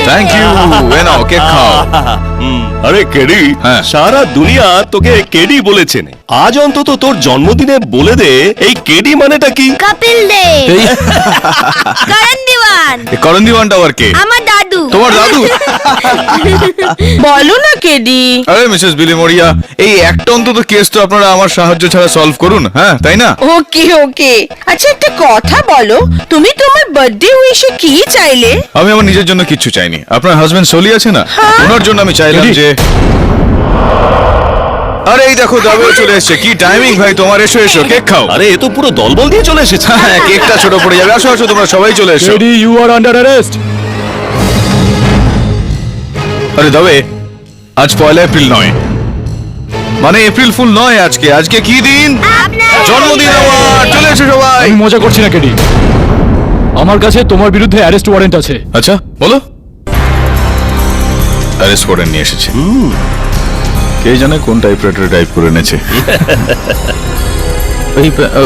Thank you. এ নাও cake খাও। আরে কেডি, হ্যাঁ। সারা দুনিয়া তোকে কেডি বলেছেন, আজ অন্তত তোর জন্মদিনে বলে দে এই কেডি মানেটা কি। কপিল দেব, এই করণ দিওয়ান, করণ দিওয়ানটা আবার কে? আমার দাদু। তোমার দাদু? বলো না কেডি। আরে মিসেস বিলি মরিয়া, এই একটা অন্তত কেস তো আপনারা আমার সাহায্য ছাড়া সলভ করুন, হ্যাঁ তাই না? ওকে ওকে, আচ্ছা একটা কথা বলো, তুমি তোমার বার্থডে উইশে কি চাইলে? আমি আমার নিজের জন্য কিচ্ছু চাইনি। আপনার হাজবেন্ড সোলি আছে না, ওনার জন্য আমি চাইলাম যে, আরে এই দেখো দাবিও চলে এসেছে। কি টাইমিং ভাই তোমার, এসো এসো কেক খাও। আরে এ তো পুরো দলবল দিয়ে চলে এসেছে। হ্যাঁ কেকটা ছোট পড়ে যাবে। আসো আসো তোমরা সবাই চলে এসো। You are under arrest. আরে দাবে, আজ 1 এপ্রিল নয়, মানে এপ্রিল ফুল নয় আজকে। আজকে কি দিন? জন্মদিন আমার। চলে এসো সবাই। আমি মজা করছি না কেডি, আমার কাছে তোমার বিরুদ্ধে অ্যারেস্ট ওয়ারেন্ট আছে। আচ্ছা বলো। অ্যারেস্ট করে নিয়ে এসেছে। কে জানে কোন টাইপরাইটারে টাইপ করে এনেছে।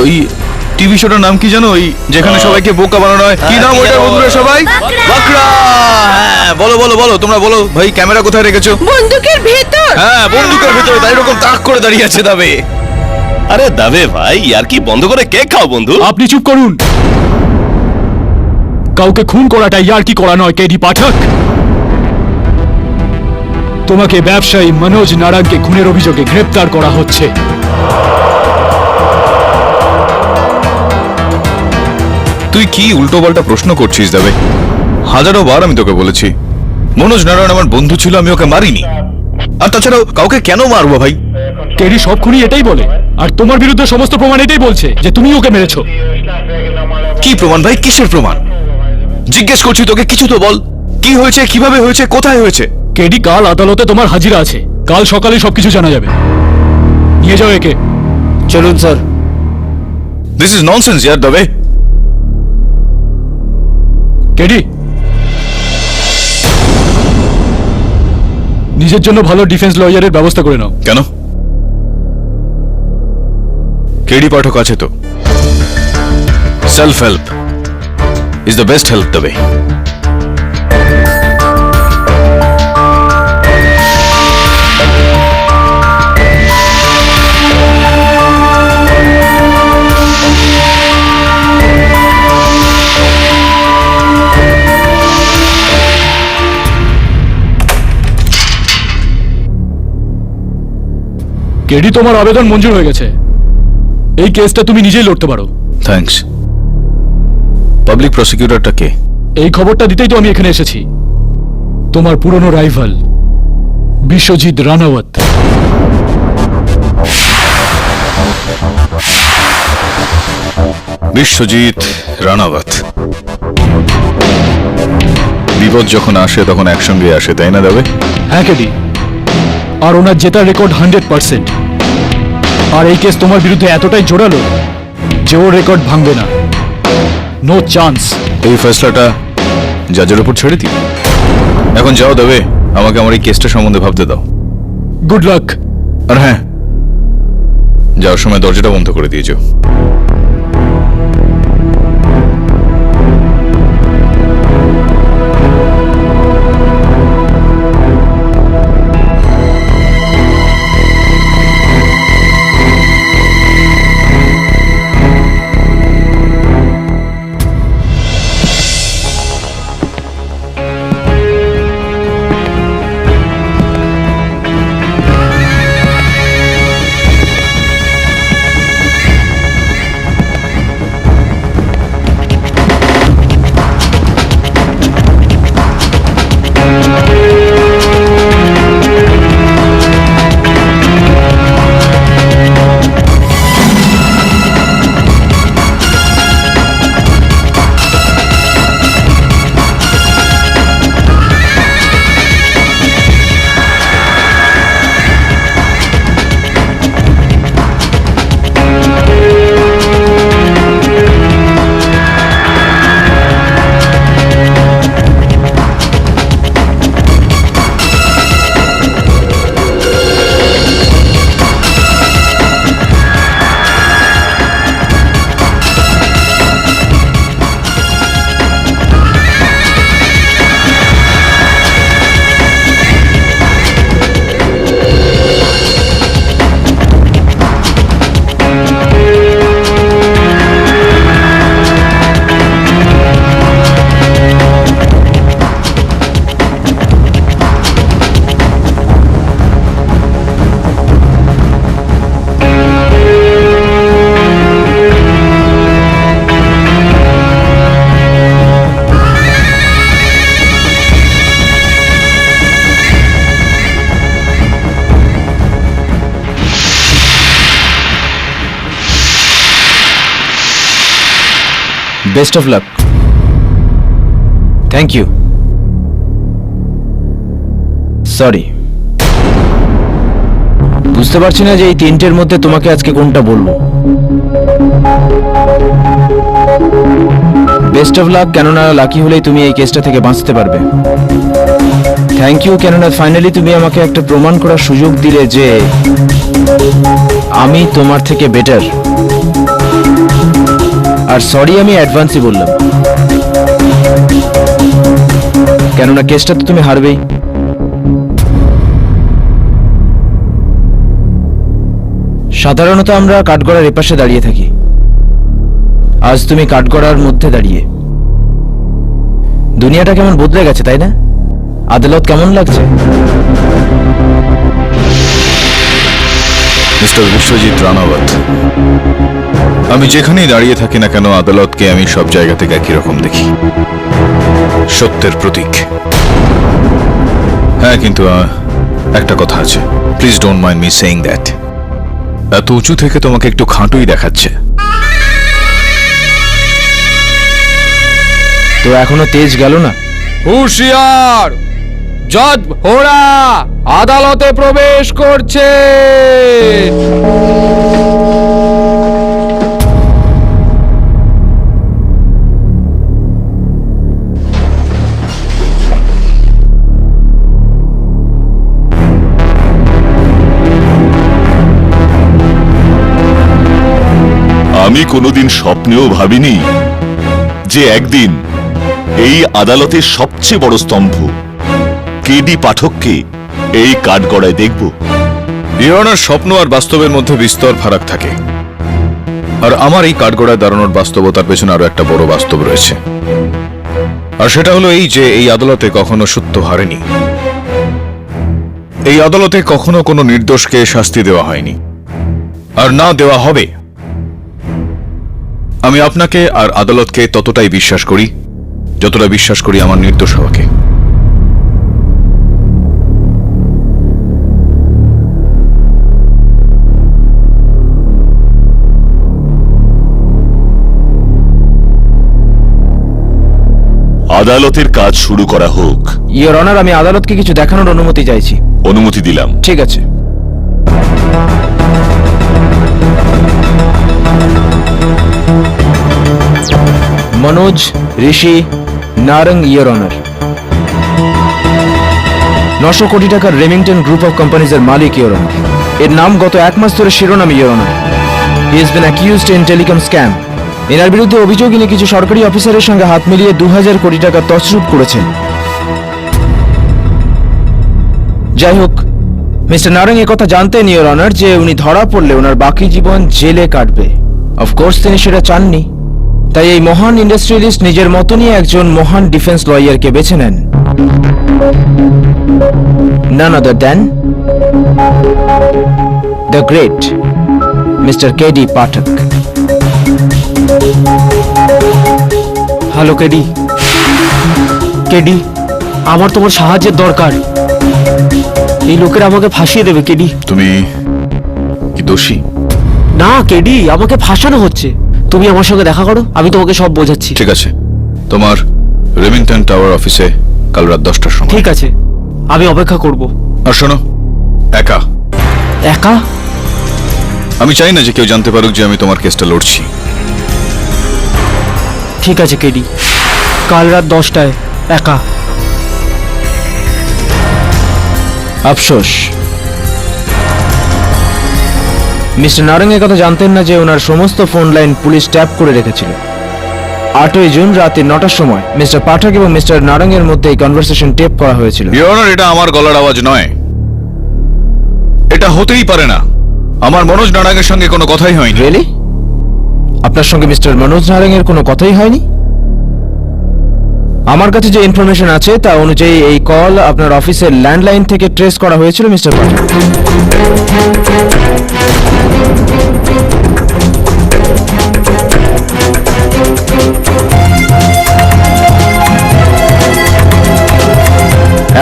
ওই টিভি শোটার নাম কি জানো? ওই যেখানে সবাইকে বোকা বানানো হয়, কি নাম ওইটা বন্ধুরা সবাই? বাকরা। হ্যাঁ বলো বলো বলো, তোমরা বলো ভাই। ক্যামেরা কোথায় রেখেছো? বন্দুকের ভেতর। হ্যাঁ বন্দুকের ভিতরে। তাই এরকম তাক করে দাঁড়িয়ে আছে দাবে। আরে দাবে ভাই, আর কি বন্ধ করে কেক খাও বন্ধু। আপনি চুপ করুন। কাউকে খুন করাটা ইয়ার কি করা নয় কেডি পাঠক। তোমাকে ব্যবসায়ী মনোজ নারাঙ্গকে খুনের অভিযোগে গ্রেপ্তার করা হচ্ছে। তুই কি উল্টো পাল্টা প্রশ্ন করছিস দাবে? হাজারো বার আমি তোকে বলেছি মনোজ নারায়ণ আমার বন্ধু ছিল, আমি ওকে মারিনি। আর তাছাড়াও কাউকে কেন মারবো ভাই? কেডি সব খুনি এটাই বলে, আর তোমার বিরুদ্ধে সমস্ত প্রমাণ এটাই বলছে যে তুমি ওকে মেরেছো। কি প্রমাণ ভাই? কিসের প্রমাণ? জিজ্ঞেস করছি তোকে, কিছু তো বল। কি হয়েছে, কিভাবে হয়েছে, কোথায় হয়েছে? কেডি কাল আদালতে তোমার হাজিরা আছে, কাল সকালে সবকিছু জানা যাবে। নিয়ে যাও একে। চলুন স্যার। দিস ইজ ননসেন্স ইয়ার দাবে। কেডি, নিজের জন্য ভালো ডিফেন্স লয়ারের ব্যবস্থা করে নাও। কেন? কেডি পাঠক আছে তো। Self help is the best help দাবে। কেডি, তোমার আবেদন মঞ্জুর হয়ে গেছে। এই কেসটা তুমি নিজেই লড়তে পারো। থ্যাঙ্কস। পাবলিক প্রসিকিউটরটা কে? এই খবরটা দিতেই তো আমি এখানে এসেছি। তোমার পুরনো রাইভাল বিশ্বজিৎ রানাওয়াত। বিশ্বজিৎ রানাওয়াত। বিপদ যখন আসে তখন একসঙ্গে আসে, তাই না দাবে? হ্যাঁ কেডি, আর ওনার জেতার রেকর্ড 100%। আর এই কেস তোমার বিরুদ্ধে এতটাই জোরালো যে ওর রেকর্ড ভাঙবে না। No chance. এই ফেসলাটা জাজের উপর ছেড়ে দিই। এখন যাও দেবে, আমাকে আমার এই কেসটা সম্বন্ধে ভাবতে দাও। Good luck. আর হ্যাঁ, যাওয়ার সময় দরজাটা বন্ধ করে দিয়েছো। Best of luck. Thank you. Sorry, বুঝতে পারছি না যে এই তিনটের মধ্যে তোমাকে আজকে কোনটা বলবো। বেস্ট অফ লাক, কেননা লাকি হলেই তুমি এই কেসটা থেকে বাঁচতে পারবে। থ্যাংক ইউ, কেননা ফাইনালি তুমি আমাকে একটা প্রমাণ করার সুযোগ দিলে যে আমি তোমার থেকে বেটার। আর সরি আমি অ্যাডভান্সই বললাম, কেননা কেসটা তো তুমি হারবেই। সাধারণত আমরা কাঠগড়ার এপাশে দাঁড়িয়ে থাকি, আজ তুমি কাঠগড়ার মধ্যে দাঁড়িয়ে। দুনিয়াটা কেমন বদলে গেছে তাই না? আদালত কেমন লাগছে? মিস্টার বিশ্বজিৎ রানাওয়াত, আমি যেখানেই দাঁড়িয়ে থাকি না কেন আদালতকে আমি সব জায়গা থেকে একই রকম দেখি, সত্যের প্রতীক। হ্যাঁ, কিন্তু একটা কথা আছে, please don't mind me saying that. এত উঁচু থেকে তোমাকে একটু খাঁটুই দেখাচ্ছে। তো এখনো তেজ গেল না? হুঁশিয়ার, জজ ভোরা আদালতে প্রবেশ করছে। আমি কোনোদিন স্বপ্নেও ভাবিনি যে একদিন এই আদালতের সবচেয়ে বড় স্তম্ভ কেডি পাঠককে এই কাঠগড়ায় দেখব। ইয়নার স্বপ্ন আর বাস্তবের মধ্যে বিস্তর ফারাক থাকে, আর আমার এই কাঠগড়ায় দাঁড়ানোর বাস্তবতার পেছনে আরো একটা বড় বাস্তব রয়েছে, আর সেটা হলো এই যে এই আদালতে কখনো সত্য হারেনি। এই আদালতে কখনো কোনো নির্দোষকে শাস্তি দেওয়া হয়নি, আর না দেওয়া হবে। আমি আপনাকে আর আদালতকে ততটাই বিশ্বাস করি যতটা বিশ্বাস করি আমার নির্দোষ হওয়াকে। আদালতের কাজ শুরু করা হোক। ইওর অনার, আমি আদালতকে কিছু দেখানোর অনুমতি চাইছি। অনুমতি দিলাম। ঠিক আছে। Manoj, Rishi, Narang, your honour. 900 কোটি টাকার রেমিংটন গ্রুপ অফ কোম্পানিজের মালিক ইওর অনার। এর নাম গত 1 মাস ধরে শিরোনাম your honour. He has been accused in telecom scam. এনার বিরুদ্ধে অভিযোগ ইনি কিছু সরকারি অফিসারের সঙ্গে হাত মিলিয়ে 2000 কোটি টাকা তছরূপ করেছেন। যাই হোক, মিস্টার নারং কথা জানতেন ইওর অনার যে উনি ধরা পড়লে ওনার বাকি জীবন জেলে কাটবে। অফকোর্স তিনি সেটা চাননি, তাই এই মহান ইন্ডাস্ট্রিয়ালিস্ট নিজের মতো নিয়ে একজন মহান ডিফেন্স লয়ারকে বেছে নেন। None other than the great Mr. K.D. Pathak. Hello KD. KD, আমার তোমার সাহায্যের দরকার। এই লোকেরা আমাকে ফাঁসিয়ে দেবে কেডি। তুমি কি দোষী? না কেডি, আমাকে ফাঁসানো হচ্ছে। তুমি আমার সঙ্গে দেখা করো, আমি তোমাকে সব বোঝাচ্ছি। ঠিক আছে, তোমার রেমিংটন টাওয়ার অফিসে কাল রাত 10টার সময়। ঠিক আছে, আমি অপেক্ষা করব। আর শোনো, একা একা? আমি চাই না যে কেউ জানতে পারুক যে আমি তোমার কেসটা লড়ছি। ঠিক আছে কেডি, কাল রাত 10টায় একা। আফসোস, মিস্টার নারং কথা জানতেন না যে ওনার সমস্ত ফোন লাইন পুলিশ ট্যাপ করে রেখেছিল। 8ই জুন রাতে 9টার সময় মিস্টার পাঠক এবং মিস্টার নারং এর মধ্যে এই কনভারসেশন টেপ করা হয়েছিল। ইওর অনার, এটা আমার গলার আওয়াজ নয়, এটা হতেই পারে না। আমার মনোজ নারায়ণের সঙ্গে কোনো কথাই হয়নি। রিয়েলি? আপনার সঙ্গে মিস্টার মনোজ নারং এর কোনো কথাই হয়নি? আমার কাছে যে ইনফরমেশন আছে তা অনুযায়ী এই কল আপনার অফিসের ল্যান্ডলাইন থেকে ট্রেস করা হয়েছিল মিস্টার পাঠক।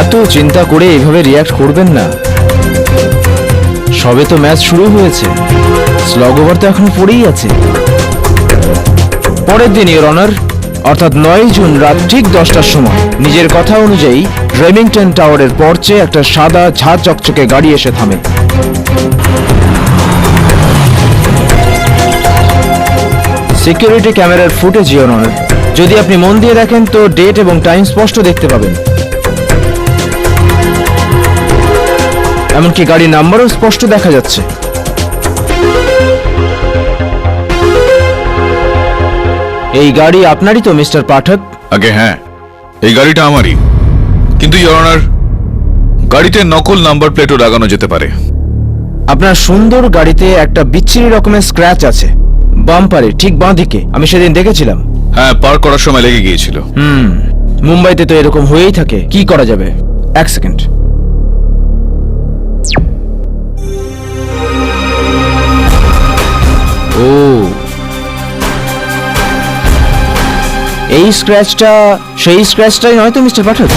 এত চিন্তা করে এইভাবে রিয়াক্ট করবেন না। সবে তো ম্যাচ শুরু হয়েছে, স্লগ ওভার তো এখন পড়েই আছে। পরের দিন ইওর অনার, অর্থাৎ 9 জুন রাত ঠিক 10টার সময় নিজের কথা অনুযায়ী রেমিংটন টাওয়ারের পর্চে একটা সাদা ঝাঁ চকচকে গাড়ি এসে থামে। সিকিউরিটি ক্যামেরার ফুটেজ ইওর অনার, যদি আপনি মন দিয়ে দেখেন তো ডেট এবং টাইম স্পষ্ট দেখতে পাবেন। এমনকি গাড়ির নাম্বারও স্পষ্ট দেখা যাচ্ছে। এই গাড়ি আপনারই তো মিস্টার পাঠক? আগে হ্যাঁ, এই গাড়িটা আমারই, কিন্তু ইওর অনার, গাড়িতে নকল নাম্বার প্লেটও লাগানো যেতে পারে। আপনার সুন্দর গাড়িতে একটা বিচ্ছিরি রকমের স্ক্র্যাচ আছে বাম্পারে ঠিক বাঁ দিকে, আমি সেদিন দেখেছিলাম। হ্যাঁ, পার করার সময় লেগে গিয়েছিল। মুম্বাইতে তো এরকম হয়েই থাকে, কি করা যাবে? এক সেকেন্ড। ও, এই স্ক্র্যাচটা সেই স্ক্র্যাচটাই নয় তো মিস্টার পাঠক?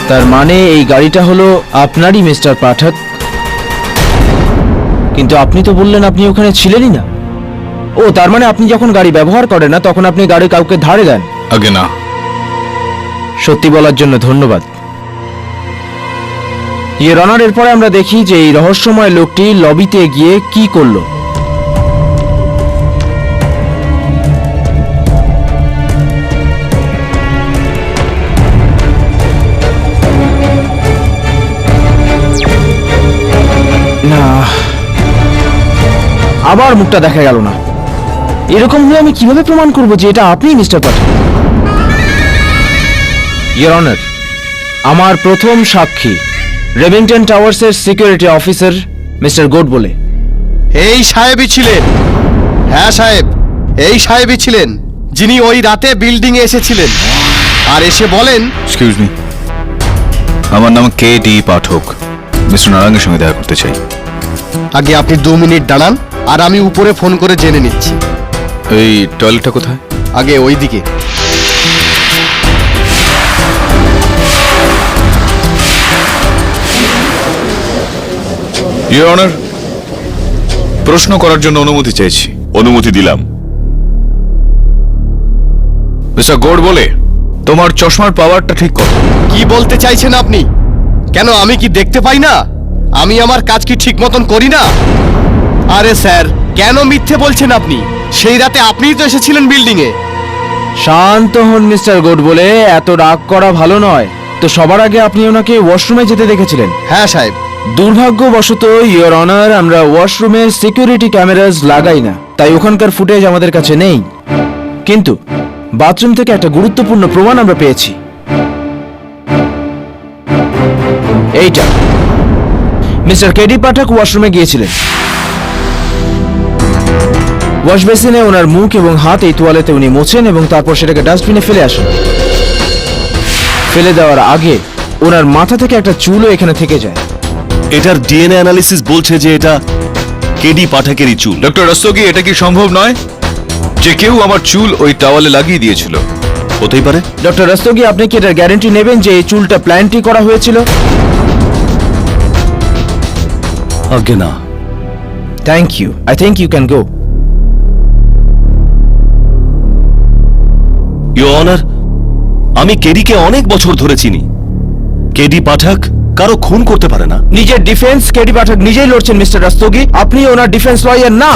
তার মানে এই গাড়িটা হলো আপনারই মিস্টার পাঠক। কিন্তু আপনি তো বললেন আপনি ওখানে ছিলেনই না। ও, তার মানে আপনি যখন গাড়ি ব্যবহার করেন না তখন আপনি গাড়ি কাউকে ধারে দেন? আগে না। সত্যি বলার জন্য ধন্যবাদ ইয়ে রনার। এরপরে আমরা দেখি যে এই রহস্যময় লোকটি লবিতে গিয়ে কি করলো। না, আবার মুখটা দেখা গেল না। এরকম হলে আমি কিভাবে প্রমাণ করব যে এটা আপনি মিস্টার পাঠক? ইয়োর অনার, আমার প্রথম সাক্ষী রেমিংটন টাওয়ার্সের সিকিউরিটি অফিসার মিস্টার গোড বলে। এই সাহেবই ছিলেন। হ্যাঁ সাহেব, এই সাহেবই ছিলেন যিনি ওই রাতে বিল্ডিং এ এসেছিলেন আর এসে বলেন, এক্সকিউজ মি, আমার নাম কে.ডি. পাঠক, মিস্টার নারায়ণের সঙ্গে দেখা করতে চাই। আগে আপনি 2 মিনিট দাঁড়ান আর আমি উপরে ফোন করে জেনে নিচ্ছি। এই টয়লেটটা কোথায়? আগে ওই দিকে। ইওর অনার, প্রশ্ন করার জন্য অনুমতি চাইছি। অনুমতি দিলাম। মিস্টার গোড বলে, তোমার চশমার পাওয়ারটা ঠিক কত? কি বলতে চাইছেন আপনি? কেন আমি কি দেখতে পাই না? আমি আমার কাজ কি ঠিক মতন করি না? আরে স্যার, কেন মিথ্যে বলছেন আপনি? সেই রাতে আপনিই তো এসেছিলেন বিল্ডিং এ। শান্ত হন মিস্টার গোড বলে, এত রাগ করা ভালো নয়। তো সবার আগে আপনি ওনাকে ওয়াশরুমে যেতে দেখেছিলেন? হ্যাঁ সাহেব। দুর্ভাগ্যবশত ইয়োর অনার, আমরা ওয়াশরুমের সিকিউরিটি ক্যামেরাস লাগাই না, তাই ওখানকার ফুটেজ আমাদের কাছে নেই। কিন্তু বাথরুম থেকে একটা গুরুত্বপূর্ণ প্রমাণ আমরা পেয়েছি। এইটা, মিস্টার কেডি পাঠক ওয়াশরুমে গিয়েছিলেন। ওয়াশ বেসিনে ওনার মুখ এবং হাত এই তোয়ালেতে উনি মোছেন এবং তারপর সেটাকে ডাস্টবিনে ফেলে আসেন। ফেলে দেওয়ার আগে ওনার মাথা থেকে একটা চুলও এখানে থেকে যায়। এটার ডিএনএ অ্যানালিসিস বলছে যে এটা কেডি পাঠকেরই চুল। ডক্টর রস্তোগি, এটা কি সম্ভব নয় যে কেউ আমার চুল ওই টাওয়ালে লাগিয়ে দিয়েছিল? হতেই পারে। ডক্টর রস্তোগি, আপনি কি এটার গ্যারান্টি নেবেন যে এই চুলটা প্ল্যান্টই করা হয়েছিল? আগে না। Thank you, I think you can go. Your honour, আমি কেডিকে অনেক বছর ধরে চিনি। কেডি পাঠক কারো খুন করতে পারে না। নিজের ডিফেন্স কেডি পাঠক নিজেই লড়ছেন মিস্টার রস্তোগি, আপনি ওনার ডিফেন্স লয়ার না।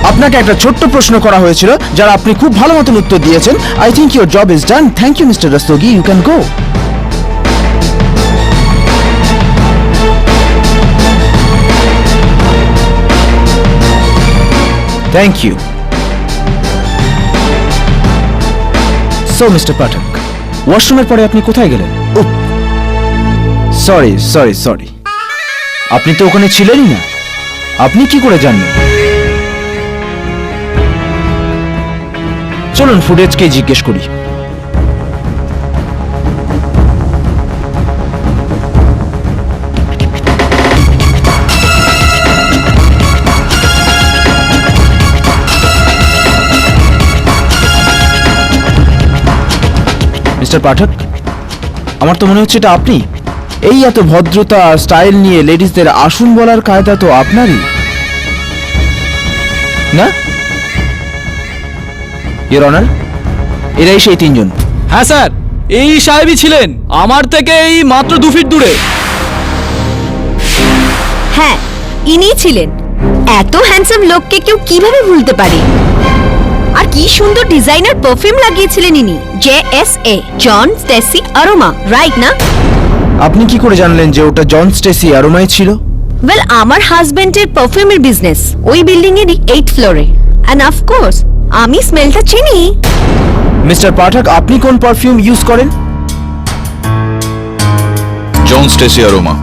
আপনাকে একটা ছোট্ট প্রশ্ন করা হয়েছিল যার আপনি খুব ভালো মতন উত্তর দিয়েছেন। I think your job is done. Thank you mister Rastogi, you can go. Thank you. So mister Pathak, ওয়াশরুমের পরে আপনি কোথায় গেলেন? সরি সরি সরি, আপনি তো ওখানে ছিলেনই না। আপনি কি করে জানলেন? চলুন ফুটেজকে জিজ্ঞেস করি। মিস্টার পাঠক, আমার তো মনে হচ্ছে এটা আপনি। এই এত ভদ্রতা আর স্টাইল নিয়ে লেডিসদের আসুন বলার কায়দা তো আপনারই, না ইওর অনার? এরাই সেই তিনজন। হ্যাঁ স্যার, এই সাহেবই ছিলেন, আমার থেকে এই মাত্র 2 ফিট দূরে। হ্যাঁ, ইনি ছিলেন। এত হ্যান্ডসাম লোককে কেউ কিভাবে ভুলতে পারে? আর কি সুন্দর ডিজাইনার পারফিউম লাগিয়েছিলেন ইনি, JSA, জন স্টেসি অ্যারোমা, রাইট না? আপনি কি করে জানলেন যে ওটা জন স্টেসি অ্যারোমায় ছিল? ওয়েল, আমার হাজবেন্ডের পারফিউমের বিজনেস ওই বিল্ডিং এরই 8th ফ্লোরে, এন্ড অফ কোর্স আমি স্মেলটা চিনি। মিস্টার পাঠক, আপনি কোন পারফিউম ইউজ করেন? John Stacy aroma.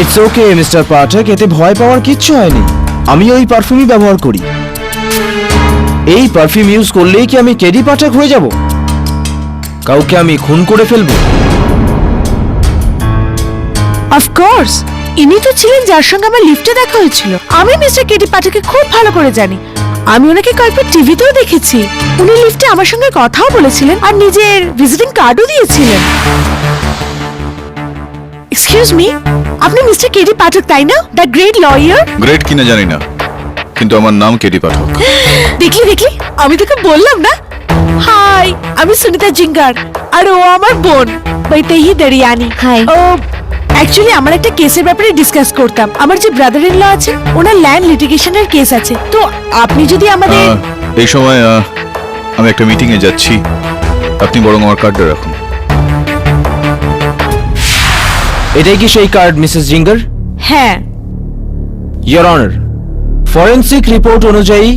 It's okay mister Pathak, এতে ভয় পাওয়ার কিচ্ছু হয়নি। আমি ওই পারফিউমই ব্যবহার করি। এই পারফিউম ইউজ করলেই কি আমি কেডি পাঠক হয়ে যাব? কাউকে আমি খুন করে ফেলবো? অফকোর্স, ইনি তো ছিলেন যার সঙ্গে আমার লিফটে দেখা হয়েছিল। আমি মিস্টার কেডি পাঠককে খুব ভালো করে জানি। আমি ওনাকে কয়েকবার টিভিতেও দেখেছি। উনি লিফটে আমার সঙ্গে কথাও বলেছিলেন আর নিজের ভিজিটিং কার্ডও দিয়েছিলেন। এক্সকিউজ মি, আপনি মিস্টার কেডি পাঠক তাই না? The great lawyer? গ্রেট কিনা জানি না, কিন্তু আমার নাম কেডি পাঠক। দেখলি আমি তোকে বললাম না। হাই, আমি সুনিতা জিঙ্গার আর ও আমার বোন বৈতেহি দরিয়ানি। Hi. ও অ্যাকচুয়ালি আমার একটা কেসের ব্যাপারে ডিসকাস করতাম। আমার যে ব্রাদার ইন ল আছে, ওনার ল্যান্ড লিটিগেশনের কেস আছে। তো আপনি যদি আমাদের এই সময় আমি একটা মিটিং এ যাচ্ছি, আপনি বরং আমার কার্ডটা রাখুন। এটাই কি সেই কার্ড মিসেস জিঙ্গার? হ্যাঁ, ইওর অনার, ফরেনসিক রিপোর্ট অনুযায়ী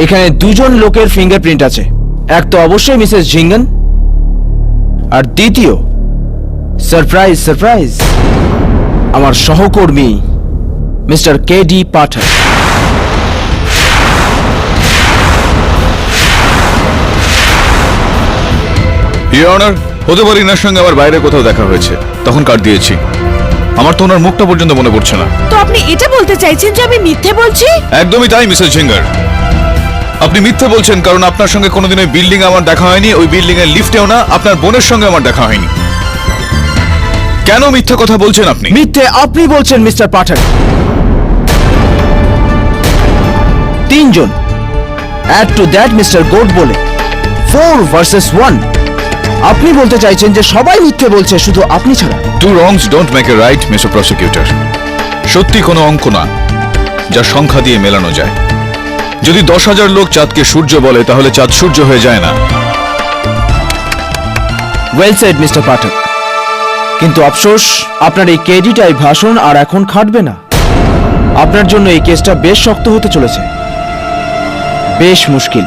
এখানে দুজন লোকের ফিঙ্গারপ্রিন্ট আছে। এক তো অবশ্যই মিসেস জিঙ্গন, আর দ্বিতীয় সারপ্রাইজ সারপ্রাইজ আমার সহকর্মী mister KD Pathak. Your honour, হতে পারে ইনার সঙ্গে আমার বাইরে কোথাও দেখা হয়েছে, তখন কার্ড দিয়েছি। আমার তো ওনার মুখটা পর্যন্ত মনে পড়ছে না। তো আপনি এটা বলতে চাইছেন যে আমি মিথ্যে বলছি? একদমই তাই মিসেস জিঙ্গার, আপনি মিথ্যে বলছেন, কারণ আপনার সঙ্গে কোনোদিন ওই বিল্ডিং আমার দেখা হয়নি, ওই বিল্ডিং এর লিফটেও না, আপনার বোনের সঙ্গে আমার দেখা হয়নি। কেন মিথ্যে কথা বলছেন আপনি? মিথ্যে আপনি বলছেন মিস্টার পাঠক। তিনজন, অ্যাড টু দ্যাট মিস্টার গোড বলে 4 ভার্সেস 1। আপনি বলতে চাইছেন যে সবাই মিথ্যে বলছে, শুধু আপনি ছাড়া? Two wrongs don't make a right, mister prosecutor. সত্যি কোনো অঙ্ক না যা সংখ্যা দিয়ে মেলানো যায়। যদি 10,000 লোক চাঁদকে সূর্য বলে, তাহলে চাঁদ সূর্য হয়ে যায় না। ওয়েল সেড মিস্টার পাঠক, কিন্তু আফসোস আপনার এই কেডিটাই ভাষণ আর এখন খাটবে না। আপনার জন্য এই কেসটা বেশ শক্ত হতে চলেছে, বেশ মুশকিল।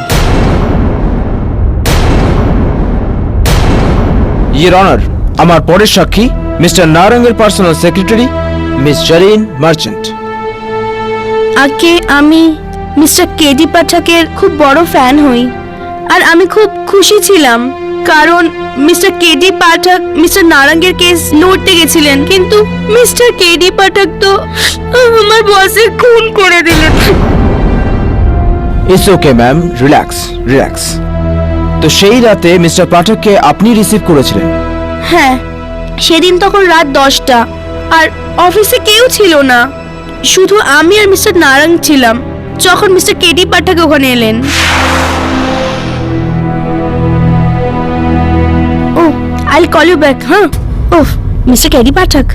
ইওর অনার, আমার পরের সাক্ষী মিস্টার নারঙ্গের personal secretary miss Zarine Merchant. আগে আমি মিস্টার কেডি পাঠকের খুব বড় ফ্যান হই, আর আমি খুব খুশি ছিলাম কারণ মিস্টার কেডি পাঠক মিস্টার নারাঙ্গের কেস লড়তে গেছিলেন, কিন্তু মিস্টার কেডি পাঠক তো আমার বসের খুন করে দিলেন। It's okay ma'am, relax relax. তো সেই রাতে মিস্টার পাঠককে আপনি রিসিভ করেছিলেন? হ্যাঁ, সেদিন তখন রাত 10টা, আর অফিসে কেউ ছিল না, শুধু আমি আর মিস্টার নারাং ছিলাম যখন মিস্টার কেডি পাঠক ওখানে এলেন। ও, আইল কল ইউ ব্যাক। হ্যাঁ, oh, mister KD Pathak,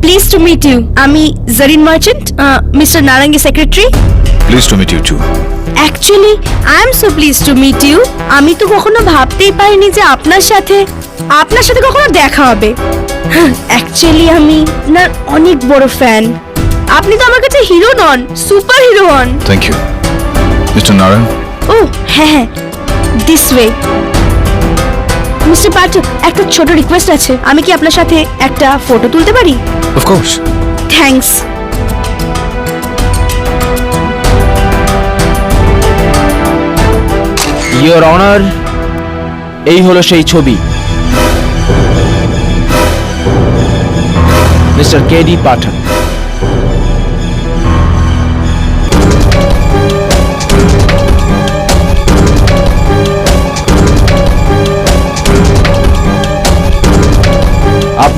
pleased to meet you. আমি জারিন মার্চেন্ট, মিস্টার নারাঙ্গের secretary. Please to meet you too. Actually I am so pleased to meet you. আমি তো কখনো ভাবতেই পারিনি যে আপনার সাথে কখনো দেখা হবে। অ্যাকচুয়ালি আমি না অনেক বড় ফ্যান। আপনি তো আমার কাছে হিরো নন, সুপার হিরো হন। Thank you mister Narayan. ও হ্যাঁ, দিস ওয়ে। মিস্টার পাঠক, একটা ছোট রিকোয়েস্ট আছে। আমি কি আপনার সাথে একটা ফটো তুলতে পারি? Of course. Thanks. Your honour, এই হলো সেই ছবি, মিস্টার কেডি পাঠক।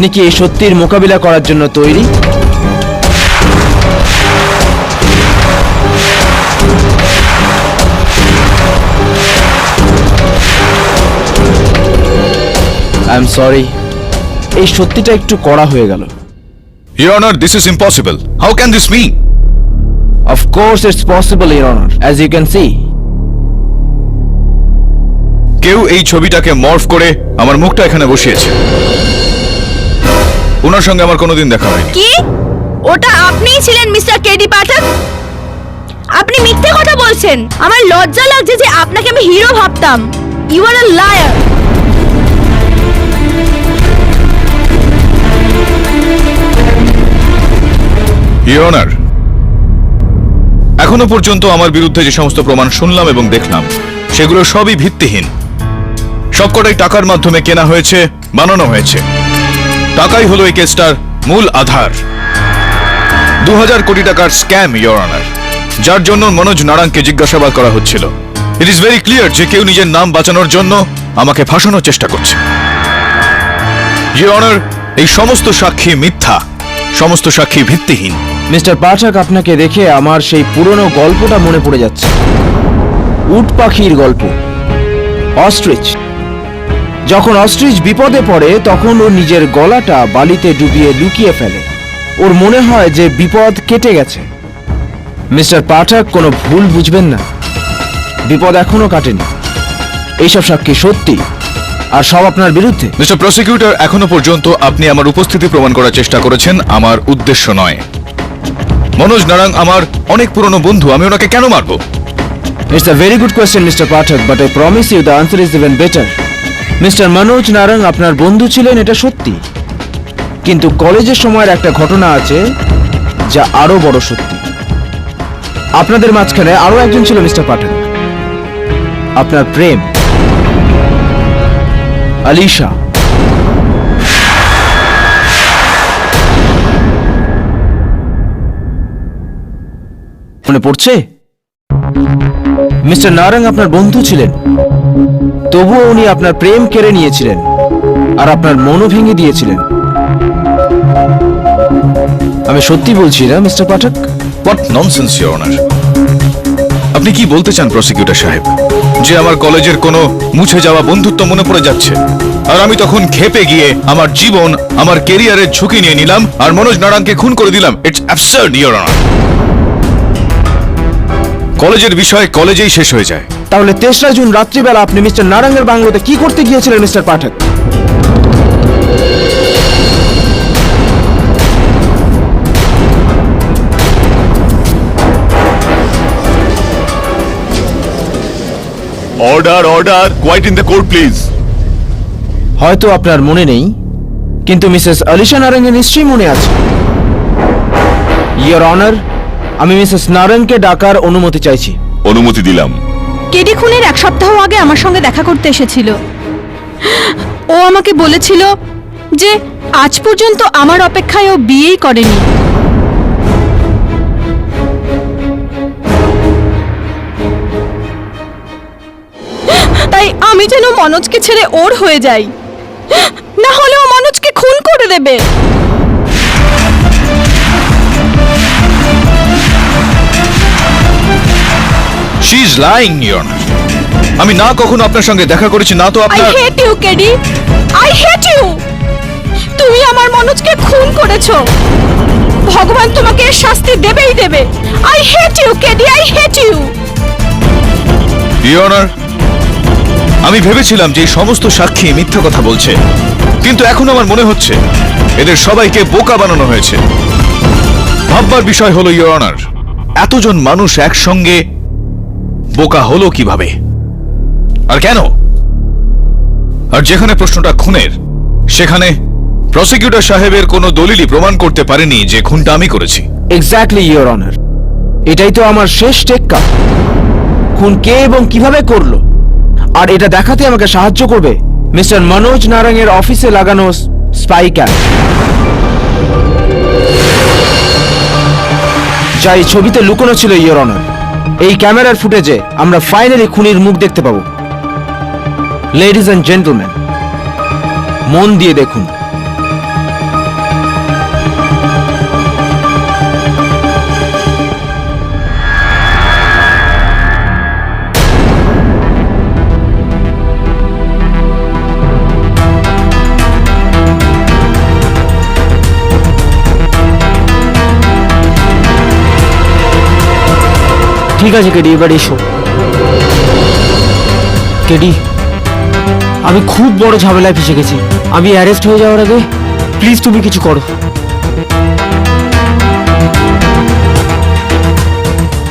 আপনি কি এই সত্যির মোকাবিলা করার জন্য তৈরি? আই এম সরি, এই সত্যিটা একটু কড়া হয়ে গেল। Your honour, this is impossible. How can this be? Of course it's possible, Your Honor, as you can see. কেউ এই ছবিটাকে মর্ফ করে আমার মুখটা এখানে বসিয়েছে। ওনার সঙ্গে আমার কোনোদিন দেখা হয়নি। কি? ওটা আপনিই ছিলেন মিস্টার কেডি পাঠক? আপনি মিথ্যে কথা বলছেন। আমার লজ্জা লাগছে যে আপনাকে আমি হিরো ভাবতাম। You are a liar. Your honour, এখনো পর্যন্ত আমার বিরুদ্ধে যে সমস্ত প্রমাণ শুনলাম এবং দেখলাম সেগুলো সবই ভিত্তিহীন। সবকটাই টাকার মাধ্যমে কেনা হয়েছে, বানানো হয়েছে। টাকাই হলো এই কেসটার মূল আধার। 2000 কোটি টাকার স্ক্যাম, ইওর অনার, যার জন্য মনোজ নারাঙ্গকে জিজ্ঞাসাবাদ করা হচ্ছিল। ইট ইজ ভেরি ক্লিয়ার যে কেউ নিজের নাম বাঁচানোর জন্য আমাকে ফাঁসানোর চেষ্টা করছে। ইওর অনার, এই সমস্ত সাক্ষী মিথ্যা, সমস্ত সাক্ষী ভিত্তিহীন। মিস্টার পাঠক, আপনাকে দেখে আমার সেই পুরনো গল্পটা মনে পড়ে যাচ্ছে। উট পাখির গল্প, অস্ট্রিচ। যখন অস্ট্রিচ বিপদে পড়ে তখন ও নিজের গলাটা বালিতে ডুবিয়ে লুকিয়ে ফেলে। ওর মনে হয় যে বিপদ কেটে গেছে। মিস্টার পাঠক, কোনো ভুল বুঝবেন না, বিপদ এখনো কাটেনি। এইসব সাক্ষী সত্যি, আর সব আপনার বিরুদ্ধে। মিস্টার প্রসিকিউটর, এখনো পর্যন্ত আপনি আমার উপস্থিতি প্রমাণ করার চেষ্টা করেছেন, আমার উদ্দেশ্য নয়। মনোজ নারাঙ্গ আমার অনেক পুরনো বন্ধু, আমি ওনাকে কেন মারবো? It's a very good question, Mr. Pathak, but I promise you the answer is even better. Mr. Manoj Narang আপনার বন্ধু ছিলেন, এটা সত্যি। কিন্তু কলেজের সময়ের একটা ঘটনা আছে যা আরো বড় সত্যি। আপনাদের মাঝখানে আরো একজন ছিল, মিস্টার পাঠক, আপনার প্রেম, আলিশা। মনে পড়ছে? মিস্টার নারাঙ্গ আপনার বন্ধু ছিলেন, তবুও উনি আপনার প্রেম কেড়ে নিয়েছিলেন আর আপনার মনও ভেঙে দিয়েছিলেন। আমি সত্যি বলছি না, mister Pathak? What nonsense, your honour. আপনি কি বলতে চান প্রসিকিউটর সাহেব, যে আমার কলেজের কোনো মুছে যাওয়া বন্ধুত্ব মনে পড়ে যাচ্ছে, আর আমি তখন ক্ষেপে গিয়ে আমার জীবন, আমার কেরিয়ারের ঝুঁকি নিয়ে নিলাম আর মনোজ নারাঙ্গকে খুন করে দিলাম? It's absurd, your honour. কলেজের বিষয় কলেজেই শেষ হয়ে যায়। তাহলে 3রা জুন রাত্রিবেলা আপনি মিস্টার নারাঙ্গের বাংলোতে কি করতে গিয়েছিলেন, mister Pathak? Order, order, quiet in the court please. হয়তো আপনার মনে নেই, কিন্তু মিসেস আলিশা নারাঙ্গের নিশ্চয়ই মনে আছে। ইয়োর অনার, আমি মিসেস নারাঙ্গকে ডাকার অনুমতি চাইছি। অনুমতি দিলাম। কেডি খুনের 1 সপ্তাহ আগে আমার সঙ্গে দেখা করতে এসেছিল। ও আমাকে বলেছিল যে আজ পর্যন্ত আমার অপেক্ষায় ও বিয়েই করেনি। তাই আমি যেন মনোজকে ছেড়ে ওর হয়ে যাই, না হলে ও মনোজকে খুন করে দেবে। She is lying, your honour. আমি না কখনো আপনার সঙ্গে দেখা করেছি, না তো আই আপনার। Hate you KD, I hate you. তুমি আমার মনোজকে খুন করেছো। ভগবান তোমাকে এর শাস্তি দেবেই দেবে। I hate you KD, I hate you. Your honour, আমি ভেবেছিলাম যে এই সমস্ত সাক্ষী মিথ্যা কথা বলছে, কিন্তু এখন আমার মনে হচ্ছে এদের সবাইকে বোকা বানানো হয়েছে। ভাববার বিষয় হলো, ইওর অনার, এতজন মানুষ একসঙ্গে বোকা হলো কিভাবে আর কেন? আর যেখানে প্রশ্নটা খুনের, সেখানে প্রসিকিউটর সাহেবের কোনো দলিলই প্রমাণ করতে পারেনি যে খুনটা আমি করেছি। Exactly, your honour. এটাই তো আমার শেষ টেক্কা। খুন কে এবং কিভাবে করলো, আর এটা দেখাতে আমাকে সাহায্য করবে মিস্টার মনোজ নারাঙ্গের অফিসে লাগানো স্পাই ক্যাম, যা এই ছবিতে লুকোনো ছিল, ইয়োর অনার। এই ক্যামেরার ফুটেজে আমরা ফাইনালি খুনির মুখ দেখতে পাবো। লেডিজ এন্ড জেন্টলম্যান, মন দিয়ে দেখুন। ঠিক আছে কেডি, এবার এসো। কেডি, আমি খুব বড় ঝামেলায় ফেসে গেছি। আমি অ্যারেস্ট হয়ে যাওয়ার আগে প্লিজ তুমি কিছু করো।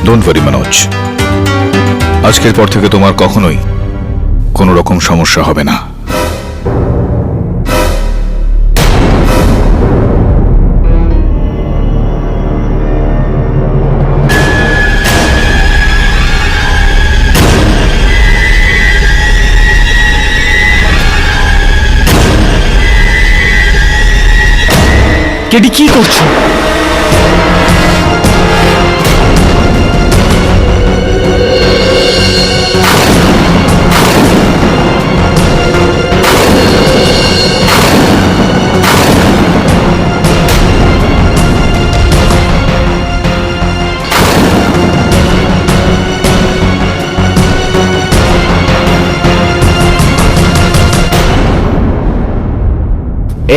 ডোন্ট ওয়ারি মনোজ, আজকের পর থেকে তোমার কখনোই কোনো রকম সমস্যা হবে না। কেডি কি করছো?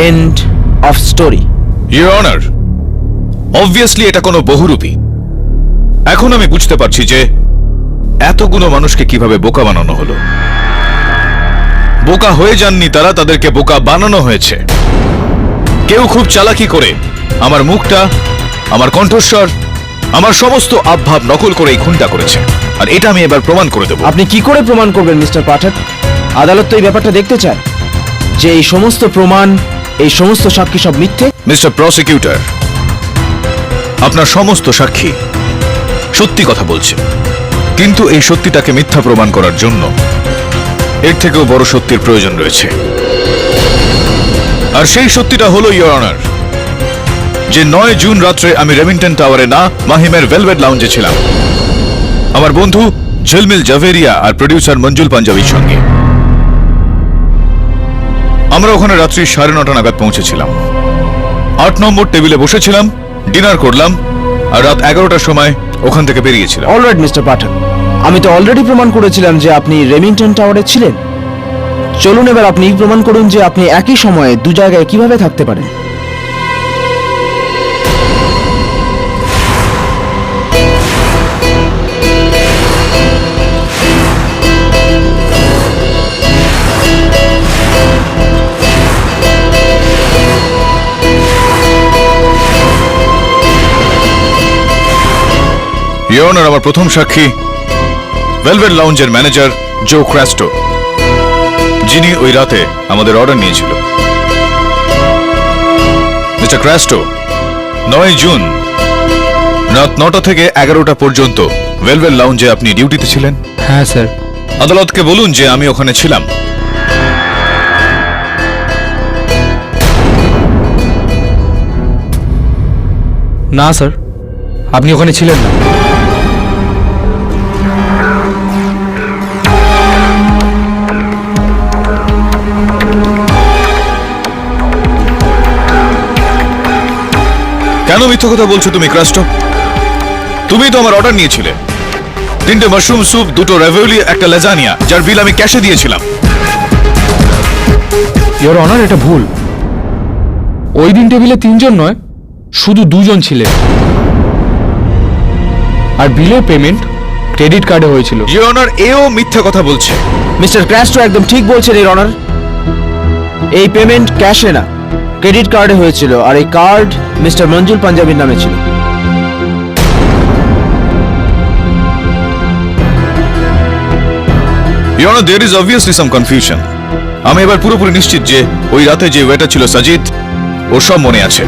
End of story. Your honour, obviously এটা কোনো বহুরূপী। এখন আমি বুঝতে পারছি যে এতগুলো মানুষকে কিভাবে বোকা বানানো হলো। বোকা হয়ে যাননি তারা, তাদেরকে বোকা বানানো হয়েছে। কেউ খুব চালাকি করে আমার মুখটা, আমার কণ্ঠস্বর, আমার সমস্ত আবভাব নকল করে এই খুনটা করেছে, আর এটা আমি এবার প্রমাণ করে দেব। আপনি কি করে প্রমাণ করবেন মিস্টার পাঠক? আদালত তো এই ব্যাপারটা দেখতে চায় যে এই সমস্ত প্রমাণ, এই সমস্ত সাক্ষী সব মিথ্যে। মিস্টার প্রসিকিউটর, আপনার সমস্ত সাক্ষী সত্যি কথা বলছে, কিন্তু এই সত্যিটাকে মিথ্যা প্রমাণ করার জন্য এর থেকেও বড় সত্যির প্রয়োজন রয়েছে। আর সেই সত্যিটা হলো ইওর অনার, যে 9 জুন রাত্রে আমি রেমিংটন টাওয়ারে না, মাহিমের ভেলভেট লাউঞ্জে ছিলাম আমার বন্ধু ঝিলমিল জাভেরিয়া আর প্রডিউসার মঞ্জুল পাঞ্জাবির সঙ্গে। আমরা ওখানে রাত্রি 9:30 নাগাদ পৌঁছেছিলাম। 8 নম্বর টেবিলে বসেছিলাম, ডিনার করলাম, আর রাত 11টার সময় ওখান থেকে বেরিয়েছিলাম। অলরাইট মিস্টার পাঠক, আমি তো অলরেডি প্রমাণ করেছিলাম যে আপনি রেমিংটন টাওয়ারে ছিলেন। চলুন এবার আপনি প্রমাণ করুন যে আপনি একই সময়ে দু জায়গায় কিভাবে থাকতে পারেন। ইওর অনার, আমার প্রথম সাক্ষী ভেলভেট লাউঞ্জের ম্যানেজার জো ক্রাস্টো, যিনি ওই রাতে আমাদের অর্ডার নিয়েছিল। মিস্টার ক্রাস্টো, 9 জুন রাত 9টা থেকে 11টা পর্যন্ত ভেলভেট লাউঞ্জে আপনি ডিউটিতে ছিলেন? হ্যাঁ স্যার। আদালতকে বলুন যে আমি ওখানে ছিলাম। না স্যার, আপনি ওখানে ছিলেন না। কেন মিথ্যা কথা বলছো তুমি ক্রাস্টো? তুমি তো আমার অর্ডার নিয়েছিলে, 3টে মাশরুম স্যুপ, 2টো রেভিওলি, একটা লেজানিয়া, যার বিল আমি ক্যাশে দিয়েছিলাম। ইওর অনার, এটা ভুল। ওই দিন টেবিলে 3 জন নয়, শুধু 2 জন ছিলেন, আর বিলের পেমেন্ট ক্রেডিট কার্ডে হয়েছিল। ইওর অনার, এও মিথ্যা কথা বলছে। মিস্টার ক্রাস্টো একদম ঠিক বলছেন এর অনার। এই পেমেন্ট ক্যাশে না, ক্রেডিট কার্ডে হয়েছিল, আর এই কার্ড মিস্টার মঞ্জুল পাঞ্জাবির নামে ছিল। Your honour, there is obviously some confusion. আমি এবার পুরোপুরি নিশ্চিত যে ওই রাতে যে ওয়েটার ছিল সাজিদ, ওর সব মনে আছে।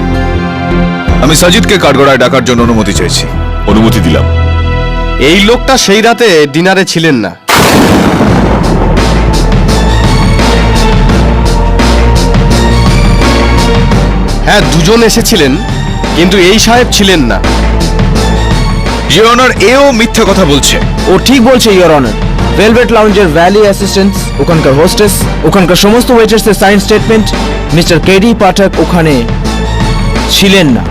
আমি সাজিদকে কাঠগড়ায় ডাকার জন্য অনুমতি চাইছি। অনুমতি দিলাম। এই লোকটা সেই রাতে ডিনারে ছিলেন না। হ্যাঁ, 2 জন এসেছিলেন, কিন্তু এই সাহেব ছিলেন না। ইওর অনার, এও মিথ্যা কথা বলছে। ও ঠিক বলছে ইওর অনার। ভেলভেট লাউঞ্জের ভ্যালি অ্যাসিস্ট্যান্টস, ওখানকার হোস্টেস, ওখানকার সমস্ত ওয়েটার্সের sign statement, mister KD Pathak ওখানে ছিলেন না।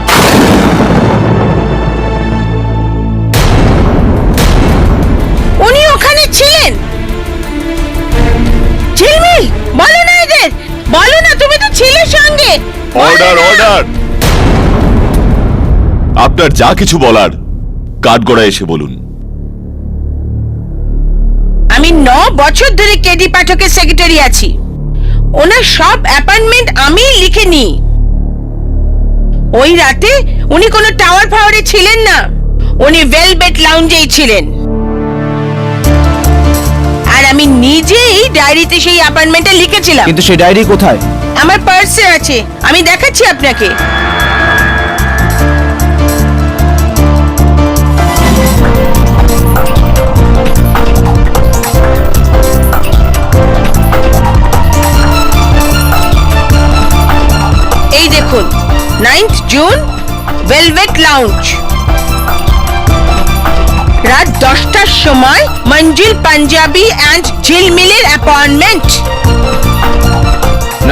উনি ওখানে ছিলেন? ঝিলমিল, বলো না এদের, বলো না, তুমি তো ছিলে সঙ্গে। Order, order. আপনার যা কিছু বলার কাঠগড়ায় এসে বলুন। আমি 9 বছর ধরে কেডি পাঠকের সেক্রেটারি আছি। ওনার সব অ্যাপয়েন্টমেন্ট আমি লিখে নিই। ওই রাতে উনি কোনো টাওয়ার ফাওয়ারে ছিলেন না, উনি ভেলভেট লাউঞ্জেই ছিলেন। আর আমি নিজেই ডায়েরিতে সেই অ্যাপয়েন্টমেন্টটা লিখেছিলাম। কিন্তু সেই ডায়েরি কোথায়? আমার পার্সে আছে, আমি দেখাচ্ছি আপনাকে। এই দেখুন, 9th জুন, ভেলভেট লাউঞ্জ, রাত 10টার সময় মঞ্জিল পাঞ্জাবি অ্যান্ড ঝিলমিলের appointment.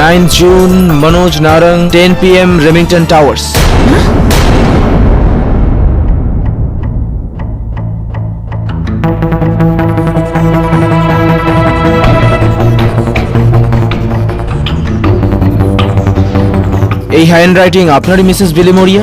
9 June, Manoj Narang, 10 PM, Remington towers. এই হ্যান্ড রাইটিং আপনারই মিসেস বিলিমোরিয়া?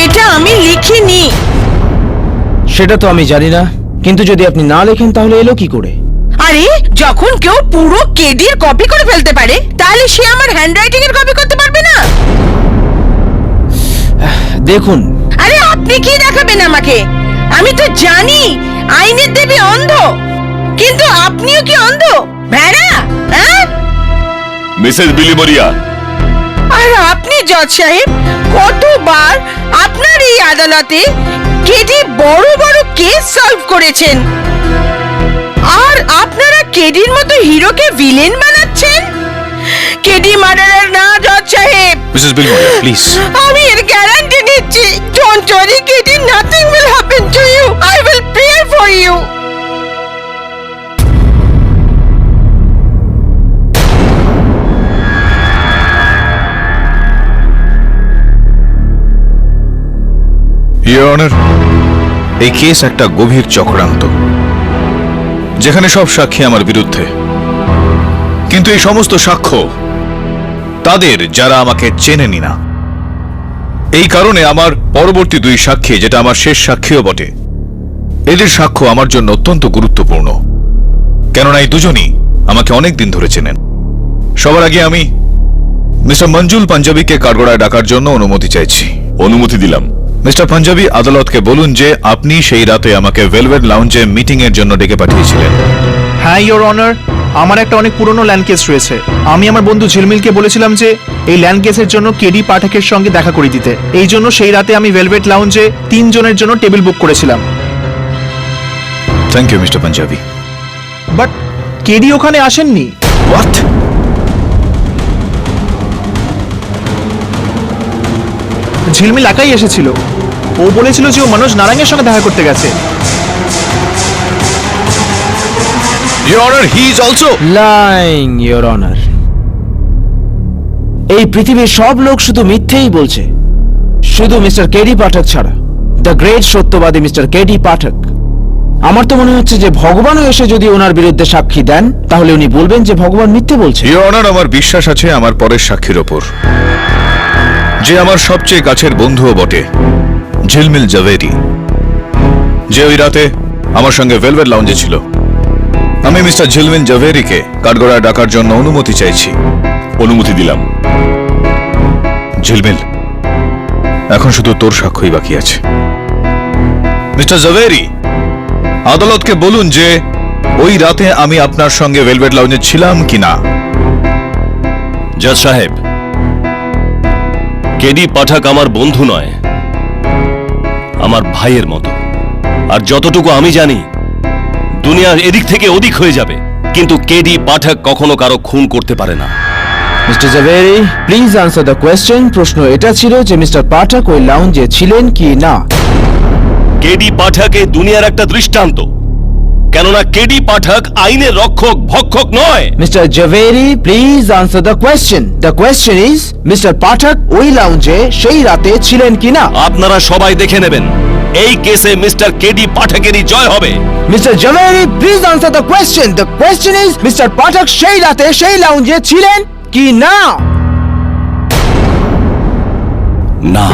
এটা আমি লিখিনি। সেটা তো আমি জানি না, কিন্তু যদি আপনি না লেখেন তাহলে এলো কি করে? আরে যখন কেউ পুরো কেডির কপি করে ফেলতে পারে, তাহলে সে আমার হ্যান্ডরাইটিং এর কপি করতে পারবে না? দেখুন, আরে আপনি কি দেখাবেন আমাকে? আমি তো জানি আইনের দেবী অন্ধ, কিন্তু আপনিও কি অন্ধ ভেড়া? হ্যাঁ, মিসেস বিলিমোরিয়া, আর আপনি জজ সাহেব কতবার আপনার এই আদালতে কেডি বড় বড় কেস সলভ করেছেন, আর আপনারা কেডির মতো হিরোকে ভিলেন বানাচ্ছেন। কেডি মার্ডারার না জজ সাহেব। Mrs Bilimoria, please. আমি এর গ্যারান্টি দিচ্ছি, don't worry KD, nothing will happen to you, I will pray for you. Your honour, এই কেস একটা গভীর চক্রান্ত, যেখানে সব সাক্ষী আমার বিরুদ্ধে, কিন্তু এই সমস্ত সাক্ষ্য তাদের যারা আমাকে চেনেনি না। এই কারণে আমার পরবর্তী 2 সাক্ষী, যেটা আমার শেষ সাক্ষীও বটে, এদের সাক্ষ্য আমার জন্য অত্যন্ত গুরুত্বপূর্ণ, কেননা এই দুজনই আমাকে অনেক দিন ধরে চেনেন। সবার আগে আমি মিস্টার মঞ্জুল পাঞ্জাবিকে কাঠগড়ায় ডাকার জন্য অনুমতি চাইছি। অনুমতি দিলাম। মিস্টার পাঞ্জাবি, আদালতকে বলুন যে আপনি সেই রাতে আমাকে ভেলভেট লাউঞ্জে মিটিং এর জন্য ডেকে পাঠিয়েছিলেন। হ্যাঁ ইওর অনার, আমার একটা অনেক পুরনো ল্যান্ড কেস রয়েছে। আমি আমার বন্ধু ঝিলমিলকে বলেছিলাম যে এই ল্যান্ড কেসের জন্য কেডি পাঠকের সঙ্গে দেখা করে দিতে। এই জন্য সেই রাতে আমি ভেলভেট লাউঞ্জে 3 জনের জন্য টেবিল বুক করেছিলাম। Thank you mister Punjabi. But KD ওখানে আসেননি। হোয়াট? ঝিলমিল একাই এসেছিল। ও বলেছিল যে ও মনোজ নারায়ণের সঙ্গে দেখা করতে গেছে। Your honour, he is also lying, your honour. এই পৃথিবীর সব লোক শুধু মিথ্যেই বলছে, শুধু মিস্টার কেডি পাঠক ছাড়া। দ্য গ্রেট সত্যবাদী মিস্টার কেডি পাঠক। আমার তো মনে হচ্ছে যে ভগবানও এসে যদি ওনার বিরুদ্ধে সাক্ষী দেন, তাহলে উনি বলবেন যে ভগবান মিথ্যে বলছে। ইওর অনার, আমার বিশ্বাস আছে আমার পরের সাক্ষীর ওপর, যে আমার সবচেয়ে কাছের বন্ধুও বটে, ঝিলমিল জাভেরি, যে ওই রাতে আমার সঙ্গে ভেলভেট লাউঞ্জে ছিল। আমি মিস্টার ঝিলমিল জাভেরিকে কাঠগড়ায় ডাকার জন্য অনুমতি চাইছি। অনুমতি দিলাম। ঝিলমিল, এখন শুধু তোর সাক্ষ্যই বাকি আছে। মিস্টার জাভেরি, আদালতকে বলুন যে ওই রাতে আমি আপনার সঙ্গে ভেলভেট লাউঞ্জে ছিলাম কিনা। জজ সাহেব, কেডি পাঠক আমার বন্ধু নয়, আমার ভাইয়ের মতো। আর যতটুকু আমি জানি, দুনিয়ার এদিক থেকে ওদিক হয়ে যাবে, কিন্তু কেডি পাঠক কখনো কারো খুন করতে পারে না। Mister Zaveri, please answer the question. প্রশ্ন এটা ছিল যে মিস্টার পাঠক ওই লাউঞ্জে ছিলেন কি না। কেডি পাঠক এই দুনিয়ার একটা দৃষ্টান্ত, কেননা কেডি পাঠক আইনের রক্ষক ভক্ষক নয়। Mr Zaveri, please answer the question. The question is Mr Pathak ওই লাউঞ্জে সেই রাতে ছিলেন কি না। আপনারা সবাই দেখে নেবেন এই কেসে মিস্টার কেডি পাঠকেরই জয় হবে। Mr Zaveri, please answer the question. The question is, Mr Pathak সেই রাতে সেই লাউঞ্জে ছিলেন কি না? না।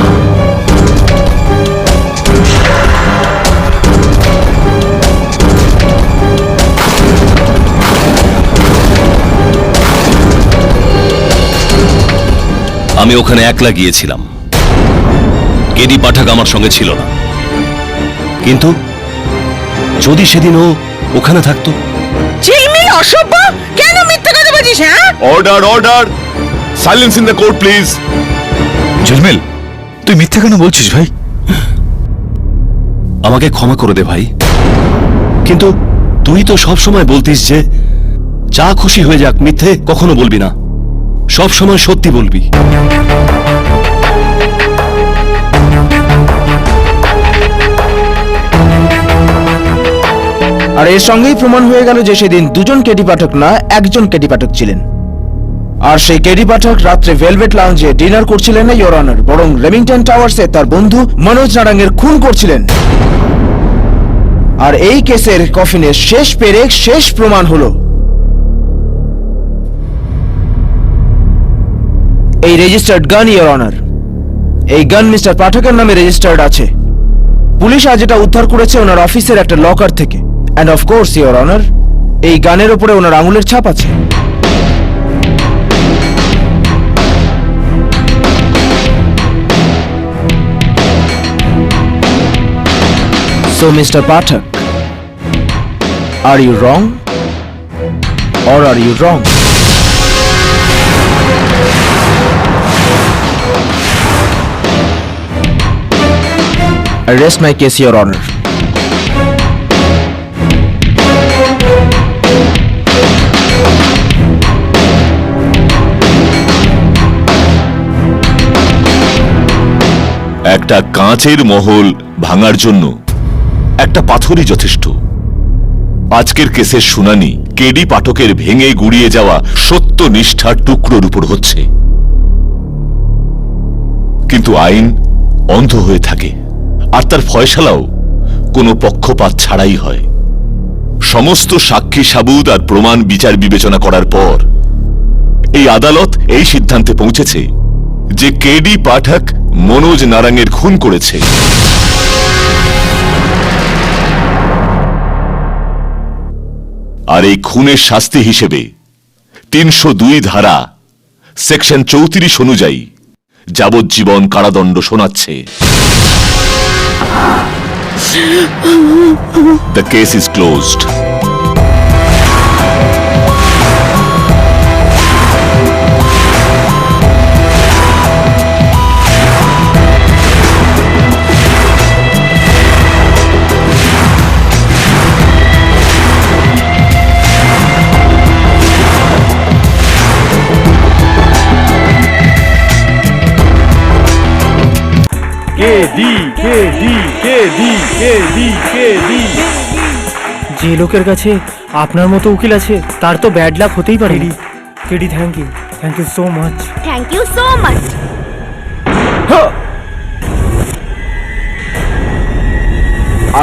আমি ওখানে একলা গিয়েছিলাম, কেডি পাঠক আমার সঙ্গে ছিল না। কিন্তু যদি সেদিন ও ওখানে থাকতো। ঝিলমিল অসভ্য, কেন মিথ্যে কথা বলছিস? হ্যাঁ, order order, silence in the court please. ঝিলমিল, তুই মিথ্যে কেন বলছিস ভাই? আমাকে ক্ষমা করে দে ভাই, কিন্তু তুই তো সব সময় বলতিস যে যা খুশি হয়ে যাক, মিথ্যে কখনো বলবি না, সব সময় সত্যি বলবি। আর এর সঙ্গেই প্রমাণ হয়ে গেল যে সেদিন দুজন কেডি পাঠক না, একজন কেডি পাঠক ছিলেন। আর সেই কেডি পাঠক রাত্রে ভেলভেট লাউঞ্জে ডিনার করছিলেন না ইওর অনার, বরং রেমিংটন টাওয়ার্সে তার বন্ধু মনোজ নারাঙ্গের খুন করছিলেন। আর এই কেসের কফিনের শেষ পেরেক, শেষ প্রমাণ হলো এই রেজিস্টার্ড গান ইওর অনার। এই গান মিস্টার পাঠকের নামে রেজিস্টার্ড আছে। পুলিশ আজ এটা উদ্ধার করেছে ওনার অফিসের একটা লকার থেকে। And of course your honour, এই গানের উপরে ওনার আঙুলের ছাপ আছে। So, Mr. Pathak, are you wrong or are you wrong? I rest my case, Your Honor. একটা কাঁচের মহল ভাঙার জন্য একটা পাথরই যথেষ্ট। আজকের কেসের শুনানি কেডি পাঠকের ভেঙে গুড়িয়ে যাওয়া সত্যনিষ্ঠার টুকরোর উপর হচ্ছে। কিন্তু আইন অন্ধ হয়ে থাকে, আর তার ফয়সালাও কোনো পক্ষপাত ছাড়াই হয়। সমস্ত সাক্ষী সাবুত আর প্রমাণ বিচার বিবেচনা করার পর এই আদালত এই সিদ্ধান্তে পৌঁছেছে যে কেডি পাঠক মনোজ নারাঙ্গের খুন করেছে। আর এই খুনের শাস্তি হিসেবে ৩০২ ধারা সেকশন ৩৪ অনুযায়ী যাবজ্জীবন কারাদণ্ড শোনাচ্ছে। The case is closed. যে লোকের কাছে আপনার মতো উকিল আছে তার তো ব্যাড লাক হতেই পারে। KD, thank you so much. Thank you so much.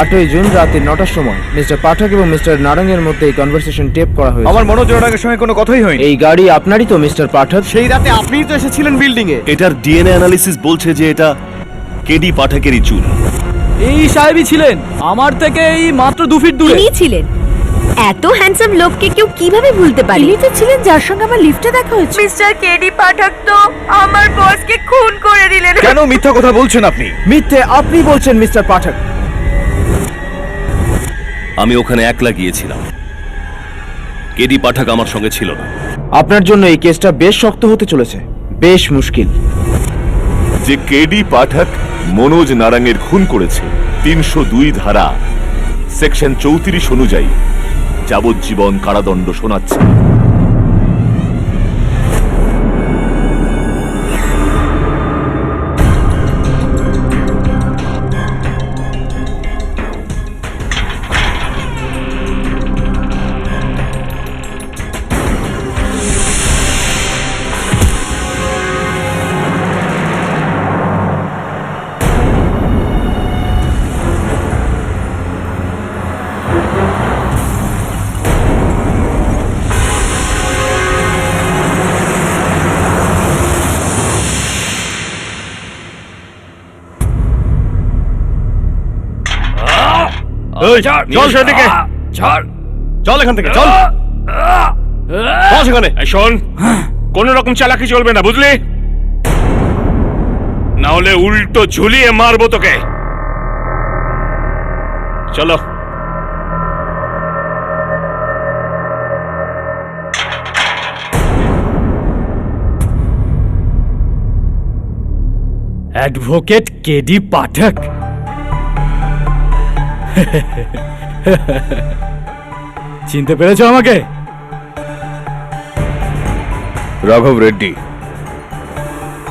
8ই জুন রাতে 9টার সময় মিস্টার পাঠক এবং মিস্টার নারাঙ্গের মধ্যে এই কনভারসেশন টেপ করা হয়েছে। আমার মনোজ নারাঙ্গের সঙ্গে কোনো কথাই হয়নি। এই গাড়ি আপনারই তো মিস্টার পাঠক? সেই রাতে আপনিই তো এসেছিলেন বিল্ডিং এ। এটার ডিএনএ অ্যানালিসিস বলছে যে এটা কেডি পাঠকেরই চুল। এই সাহেবই ছিলেন, আমার থেকে এই মাত্র 2 ফিট দূরে। ইনি ছিলেন। এত হ্যান্ডসাম লোককে কেউ কিভাবে ভুলতে পারে? ইনি তো ছিলেন যার সঙ্গে আমার লিফটে দেখা হয়েছে। মিস্টার কেডি পাঠক তো আমার বসকে খুন করে দিলেন। কেন মিথ্যা কথা বলছেন আপনি? মিথ্যে আপনি বলছেন মিস্টার পাঠক। আমি ওখানে একলা গিয়েছিলাম, কেডি পাঠক আমার সঙ্গে ছিল না। আপনার জন্য এই কেসটা বেশ শক্ত হতে চলেছে, বেশ মুশকিল। যে কেডি পাঠক মনোজ নারাঙ্গের খুন করেছে ৩০২ ধারা সেকশন ৩৪ অনুযায়ী যাবজ্জীবন কারাদণ্ড শোনাচ্ছে। চল সেদিকে, চল এখান থেকে, চল চল সেখানে। শোন, কোন রকম চালাকি চলবে না, বুঝলি? না হলে উল্টো ঝুলিয়ে মারবো তোকে। চলো। অ্যাডভোকেট কেডি পাঠক। চিনতে পেরেছো আমাকে? রাঘব রেড্ডি।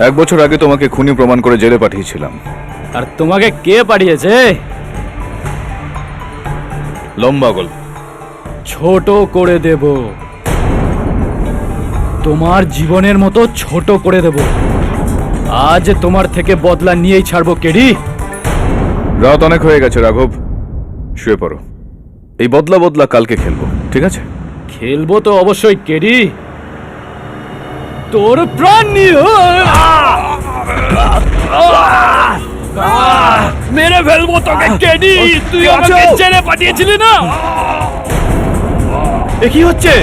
1 বছর আগে তোমাকে খুনি প্রমাণ করে জেলে পাঠিয়েছিলাম। আর তোমাকে কে পাঠিয়েছে? লম্বা গল্প। ছোট করে দেব, তোমার জীবনের মতো ছোট করে দেব। আজ তোমার থেকে বদলা নিয়েই ছাড়বো কেডি। রাত অনেক হয়ে গেছে রাঘব, শুয়ে পড়ো। এই বদলা বদলা কালকে খেলবো, ঠিক আছে? খেলবো তো অবশ্যই কেডি, তোর প্রাণ নিয়ে। মেরে ফেলবো তোকে কেডি, তুই আমাকে জেলে পাঠিয়েছিলি না? এ কি হচ্ছে?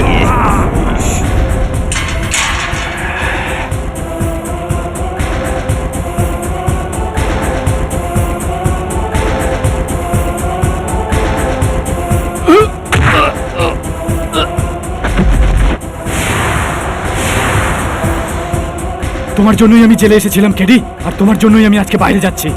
তোমার জন্যই আমি জেলে এসেছিলাম কেডি, আর তোমার জন্যই আমি আজকে বাইরে যাচ্ছি।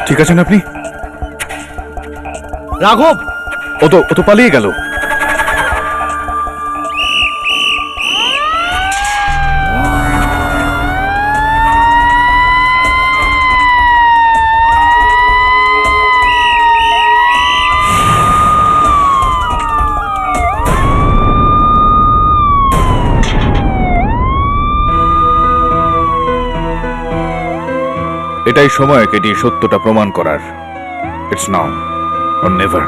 ঠিক আছেন আপনি? রাঘব, ও তো পালিয়ে গেল। এটাই সময় কেটি সত্যটা প্রমাণ করার। It's now or never.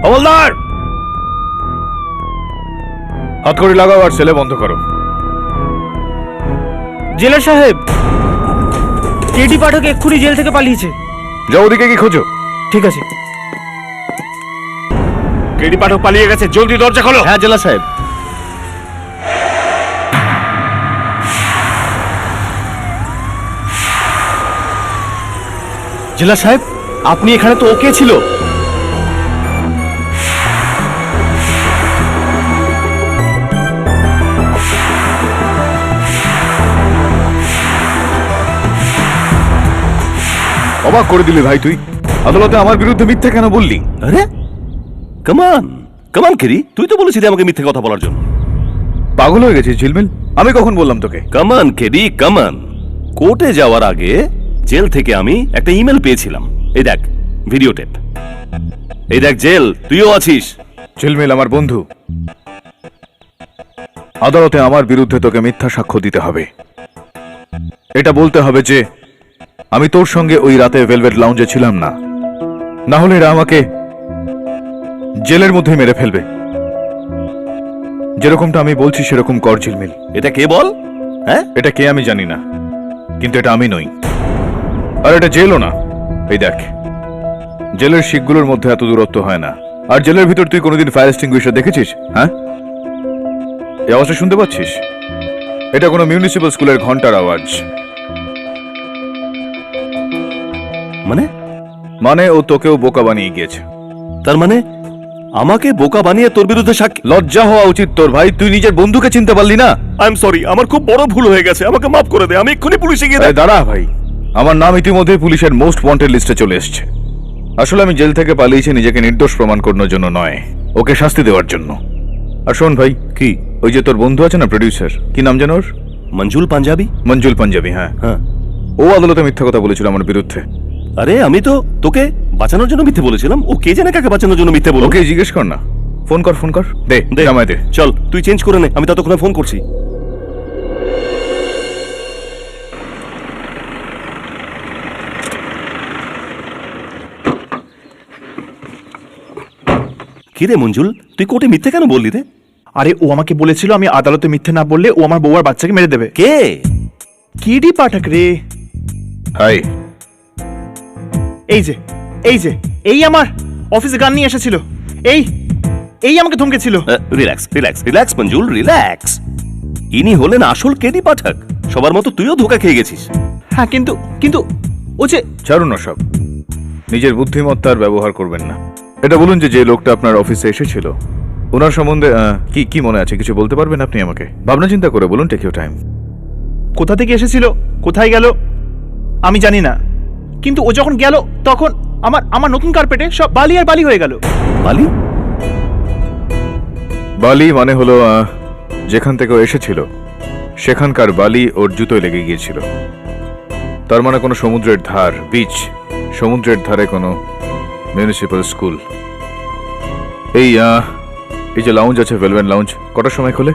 Haldar, হাতকড়ি লাগাও আর ছেলে বন্ধ করো। জেলার সাহেব, কেডি পাঠক এক্ষুনি জেল থেকে পালিয়েছে। যাও ওদিকে কি খোঁজো। ঠিক আছে। কেডি পাঠক পালিয়ে গেছে, জলদি দরজা খোলো। হ্যাঁ জেলা সাহেব। জেলা সাহেব, আপনি এখানে তো ওকে ছিল। অবাক করে দিলি ভাই তুই। আদালতে আমার বিরুদ্ধে মিথ্যে কেন বললি? আরে কামান কামান কেরি, তুই তো বলেছিলি আমাকে মিথ্যে কথা বলার জন্য। পাগল হয়ে গেছিস ঝিলমিল? আমি কখন বললাম তোকে? কামান কেরি কামান, কোর্টে যাওয়ার আগে জেল থেকে আমি একটা ইমেল পেয়েছিলাম। এই দেখ ভিডিও টেপ। এই দেখ জেল, তুইও আছিস। ঝিলমিল আমার বন্ধু। আদালতে আমার বিরুদ্ধে তোকে মিথ্যা সাক্ষ্য দিতে হবে। এটা বলতে হবে যে আমি তোর সঙ্গে ওই রাতে ভেলভেট লাউঞ্জে ছিলাম না, না হলে এরা আমাকে জেলের মধ্যে মেরে ফেলবে। যেরকমটা আমি বলছি সেরকম কর ঝিলমিল। এটা কে বল? হ্যাঁ, এটা কে আমি জানি না, কিন্তু এটা আমি নই। আর এটা জেলও না। এই দেখ, জেলের শিকগুলোর মধ্যে এত দূরত্ব হয় না। আর জেলের ভিতর তুই কোনোদিন ফায়ার এক্সটিংগুইশার দেখেছিস? হ্যাঁ, এই আওয়াজটা শুনতে পাচ্ছিস? এটা কোনো মিউনিসিপ্যাল স্কুলের ঘন্টার আওয়াজ। মানে ও তোকেও বোকা বানিয়ে গিয়েছে। তার মানে আমাকে বোকা বানিয়ে তোর বিরুদ্ধে সাক্ষী? লজ্জা হওয়া উচিত তোর ভাই, তুই নিজের বন্ধুকে চিনতে পারলি না। আই এম সরি, আমার খুব বড় ভুল হয়ে গেছে, আমাকে মাফ করে দে। আমি এক্ষুনি পুলিশে গিয়ে দাঁড়া ভাই, আমার নাম ইতিমধ্যে পুলিশের মোস্ট ওয়ান্টেড লিস্টে চলে এসেছে। আসলে আমি জেল থেকে পালিয়েছি নিজেকে নির্দোষ প্রমাণ করানোর জন্য নয়, ওকে শাস্তি দেওয়ার জন্য। আর শোন ভাই, কি? ওই যে তোর বন্ধু আছে না প্রডিউসার, কি নাম জানো ওর? মঞ্জুল পাঞ্জাবি। মঞ্জুল পাঞ্জাবি, হ্যাঁ। হ্যাঁ, ও আদালতে মিথ্যা কথা বলেছিল আমার বিরুদ্ধে। আরে আমি তো তোকে বাঁচানোর জন্য মিথ্যে বলেছিলাম, ও কে জানে কাকে বাঁচানোর জন্য মিথ্যে বলো। ওকে জিজ্ঞেস কর না, ফোন কর দে দে জামাই দে। চল তুই চেঞ্জ করে নে, আমি ততক্ষণে ফোন করছি। কি রে মঞ্জুল, তুই কোর্টে মিথ্যে কেন বললি রে? আরে ও আমাকে বলেছিল আমি আদালতে মিথ্যে না বললে ও আমার বউ আর বাচ্চাকে মেরে দেবে। কে? কেডি পাঠক রে। হাই, এই যে এই আমার অফিসে গান নিয়ে এসেছিল, এই আমাকে ধমকেছিল। Relax relax relax Manjul, relax. ইনি হলেন আসল কেডি পাঠক। সবার মতো তুইও ধোকা খেয়ে গেছিস। হ্যাঁ কিন্তু ও যে ছাড়ুন না সব, নিজের বুদ্ধিমত্তার ব্যবহার করবেন না। এটা বলুন যে লোকটা আপনার অফিসে এসেছিল, ওনার সম্বন্ধে কি মনে আছে? কিছু বলতে পারবেন আপনি আমাকে? ভাবনা চিন্তা করে বলুন, টেক ইউর টাইম। কোথা থেকে এসেছিল, কোথায় গেল আমি জানি না, কিন্তু ও যখন গেল তখন আমার নতুন কার্পেটে সব বালি আর বালি হয়ে গেল। বালি? বালি মানে হলো যেখান থেকে ও এসেছিল সেখানকার বালি ওর জুতোয় লেগে গিয়েছিল। তার মানে কোনো সমুদ্রের ধার, বিচ, সমুদ্রের ধারে কোনো মিউনিসিপ্যাল স্কুল। এই যে লাউঞ্জ আছে, ভেলভেট লাউঞ্জ, কটার সময় খোলে?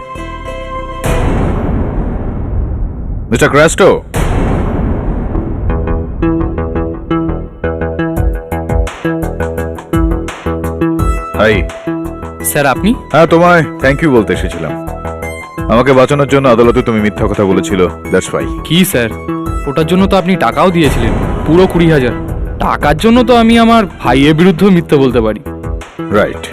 Mister ক্রাস্টো, high. স্যার আপনি? হ্যাঁ, তোমায় থ্যাংক ইউ বলতে এসেছিলাম। আমাকে বাঁচানোর জন্য আদালতে তুমি মিথ্যা কথা বলেছিল, দ্যাটস ওয়াই। কি স্যার, ওটার জন্য তো আপনি টাকাও দিয়েছিলেন, পুরো 20,000 টাকার জন্য তো আমি আমার ভাইয়ের বিরুদ্ধেও মিথ্যে বলতে পারি। রাইট।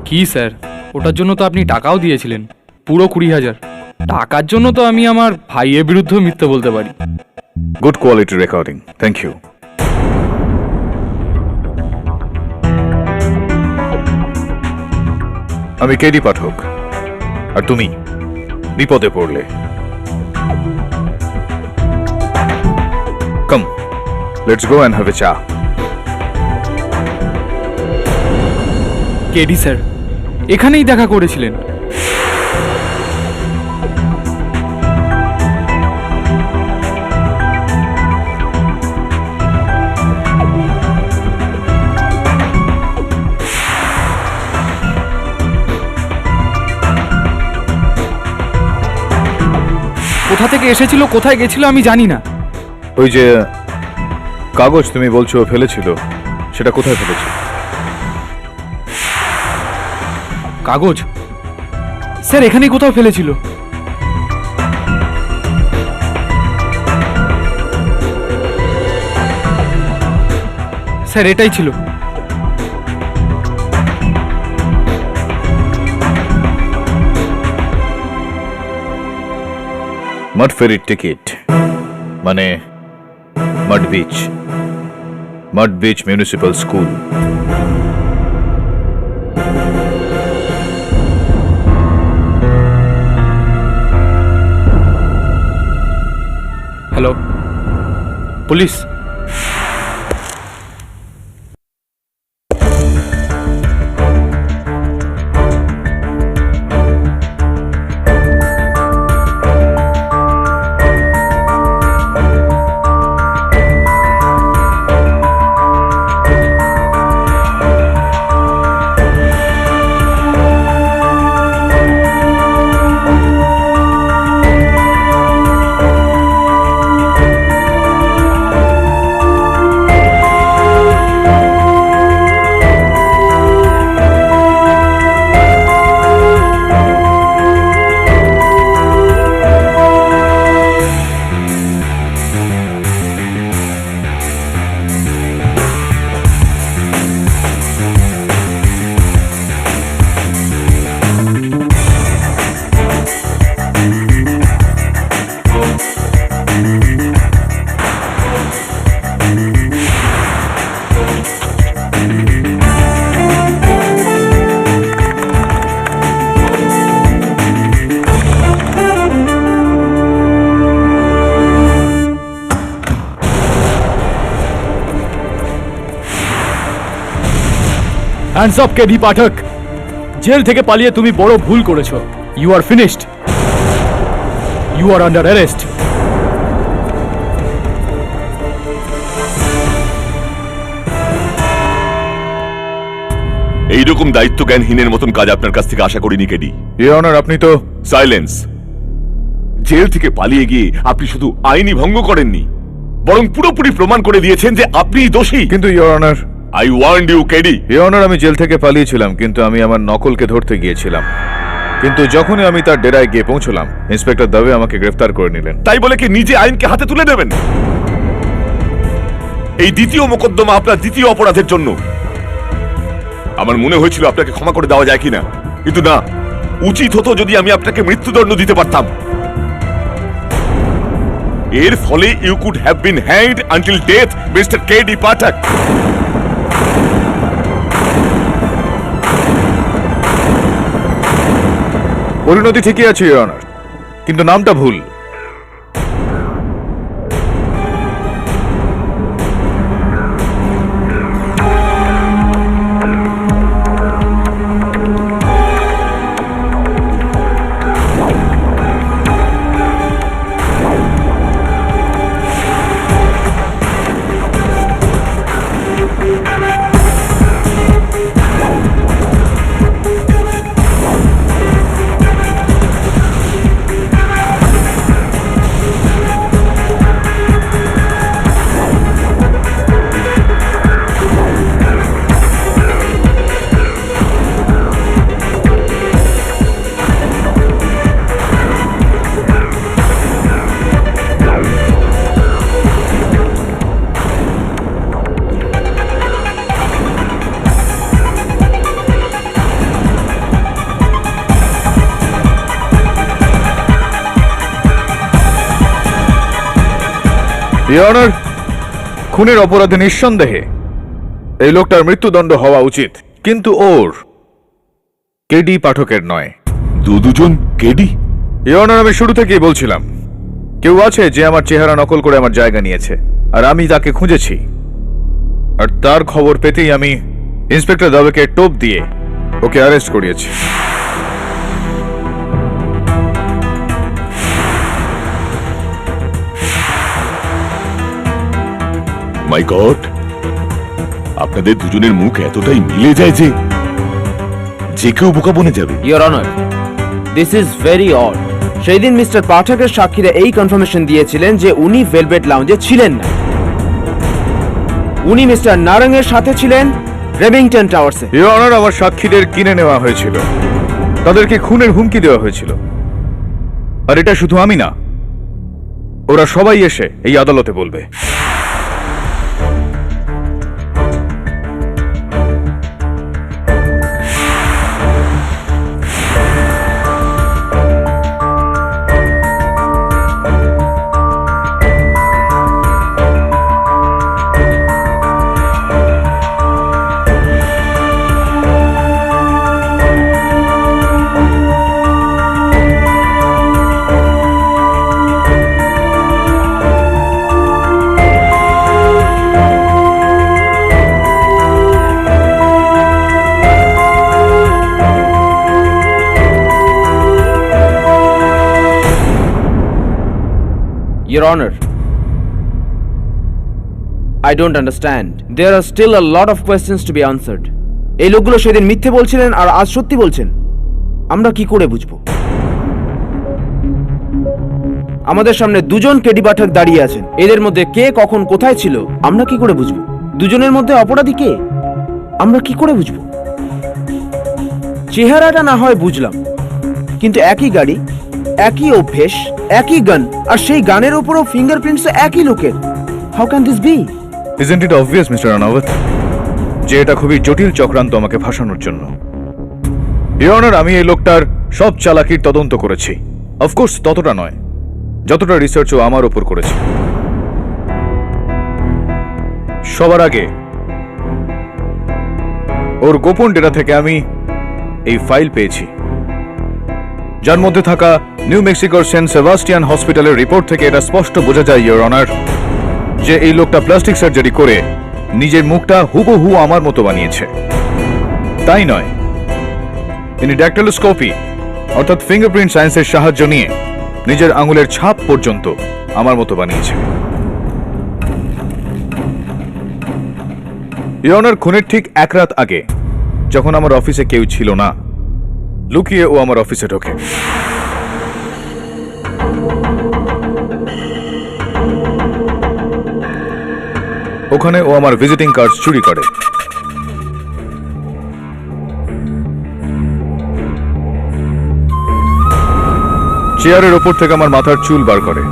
কি স্যার, ওটার জন্য তো আপনি টাকাও দিয়েছিলেন, পুরো 20,000 টাকার জন্য তো আমি আমার ভাইয়ের বিরুদ্ধেও মিথ্যে বলতে পারি। Good quality recording, thank you. আমি কেডি পাঠক, আর তুমি বিপদে পড়লে। Come, let's go and have a cha. KD sir এখানেই দেখা করেছিলেন? কোথা থেকে এসেছিল, কোথায় গেছিল আমি জানি না। ওই যে কাগজ তুমি বলছো ফেলেছিল, সেটা কোথায় ফেলেছো? কাগজ? স্যার এখানেই কোথাও ফেলেছিল। স্যার এটাই ছিল। মাড ফেরির টিকিট, মানে Madh beach municipal school. Hello, police? Hands up KD Pathak, jail থেকে পালিয়ে তুমি বড় ভুল করেছো। You are finished, you are under arrest. এইরকম দায়িত্ব জ্ঞানহীনের মতন কাজ আপনার কাছ থেকে আশা করিনি কেডি। ইওর অনার, আপনি তো সাইলেন্স। জেল থেকে পালিয়ে গিয়ে আপনি শুধু আইনি ভঙ্গ করেননি, বরং পুরোপুরি প্রমাণ করে দিয়েছেন যে আপনিই দোষী। কিন্তু your honour, I warned you KD. Your honour, আমি জেল থেকে পালিয়েছিলাম, কিন্তু আমি আমার নকলকে ধরতে গিয়েছিলাম। কিন্তু যখনই আমি তার ডেরায় গিয়ে পৌঁছলাম, ইন্সপেক্টর দবে আমাকে গ্রেফতার করে নিলেন। তাই বলে কি নিজে আইনকে হাতে তুলে নেবেন? এই দ্বিতীয় মোকদ্দমা আপনার দ্বিতীয় অপরাধের জন্য। আমার মনে হয়েছিল আপনাকে ক্ষমা করে দেওয়া যায় কিনা, কিন্তু না, উচিত হতো যদি আমি আপনাকে মৃত্যুদণ্ড দিতে পারতাম। এর ফলে you could have been hanged until death, Mr KD Pathak. পরিণতি ঠিকই আছে ইওর অনার, কিন্তু নামটা ভুল। ইওর অনার, খুনের অপরাধে নিঃসন্দেহে এই লোকটার মৃত্যুদণ্ড হওয়া উচিত, কিন্তু ওর, কেডি পাঠকের নয়। দুজন কেডি? ইওর অনার, আমি শুরু থেকেই বলছিলাম কেউ আছে যে আমার চেহারা নকল করে আমার জায়গা নিয়েছে, আর আমি তাকে খুঁজেছি। আর তার খবর পেতেই আমি ইন্সপেক্টর দবেকে টোপ দিয়ে ওকে অ্যারেস্ট করিয়েছি। মাই গড, আপনাদের দুজনের মুখ এতটাই মিলে যায় যে যে কেউ বোকা বনে যাবে। Your honour, this is very odd. সেই দিন মিস্টার পাঠকের সাক্ষীরা এই কনফার্মেশন দিয়েছিলেন যে উনি ভেলভেট লাউঞ্জে ছিলেন না, উনি মিস্টার নারঙ্গের সাথে ছিলেন রেমিংটন টাওয়ার্সে। ইওর অনার, আমার সাক্ষীদের কিনে নেওয়া হয়েছিল, তাদেরকে খুনের হুমকি দেওয়া হয়েছিল। আর এটা শুধু আমি না, ওরা সবাই এসে এই আদালতে বলবে। Your Honor, I don't understand. There are still a lot of questions to be answered. এই লোকগুলো সেদিন মিথ্যে বলছিলেন আর আজ সত্যি বলছেন, আমরা কি করে বুঝবো? আমাদের সামনে দুজন কেডি পাঠক দাঁড়িয়ে আছেন, এদের মধ্যে কে কখন কোথায় ছিল আমরা কি করে বুঝবো? দুজনের মধ্যে অপরাধী কে আমরা কি করে বুঝবো? চেহারাটা না হয় বুঝলাম, কিন্তু একই গাড়ি, একই অভ্যেস, একই গান, আর সেই গানের উপরও ফিঙ্গারপ্রিন্টস একই লোকের। How can this be? Isn't it obvious, mister Ranawat, যে এটা খুবই জটিল চক্রান্ত আমাকে ফাঁসানোর জন্য? ইওর অনার, আমি এই লোকটার সব চালাকির তদন্ত করেছি। অফকোর্স ততটা নয় যতটা রিসার্চ ও আমার উপর করেছে। সবার আগে ওর গোপন ডেটা থেকে আমি এই ফাইল পেয়েছি, যার মধ্যে থাকা নিউ মেক্সিকোর সেন্ট সেবাস্টিয়ান হসপিটালের রিপোর্ট থেকে এটা স্পষ্ট বোঝা যায় ইওর অনার যে এই লোকটা প্লাস্টিক সার্জারি করে নিজের মুখটা হুবহু আমার মতো বানিয়েছে। তাই নয়, তিনি ড্যাক্টিলোস্কোপি অর্থাৎ ফিঙ্গারপ্রিন্ট সায়েন্সের সাহায্য নিয়ে নিজের আঙুলের ছাপ পর্যন্ত আমার মতো বানিয়েছেন। ইওর অনার, খুনের ঠিক এক রাত আগে যখন আমার অফিসে কেউ ছিল না, লুকিয়ে ও আমার অফিসে ঢোকে। ওখানে ও আমার ভিজিটিং কার্ড চুরি করে। চেয়ারের ওপর থেকে আমার মাথার চুল বার করে।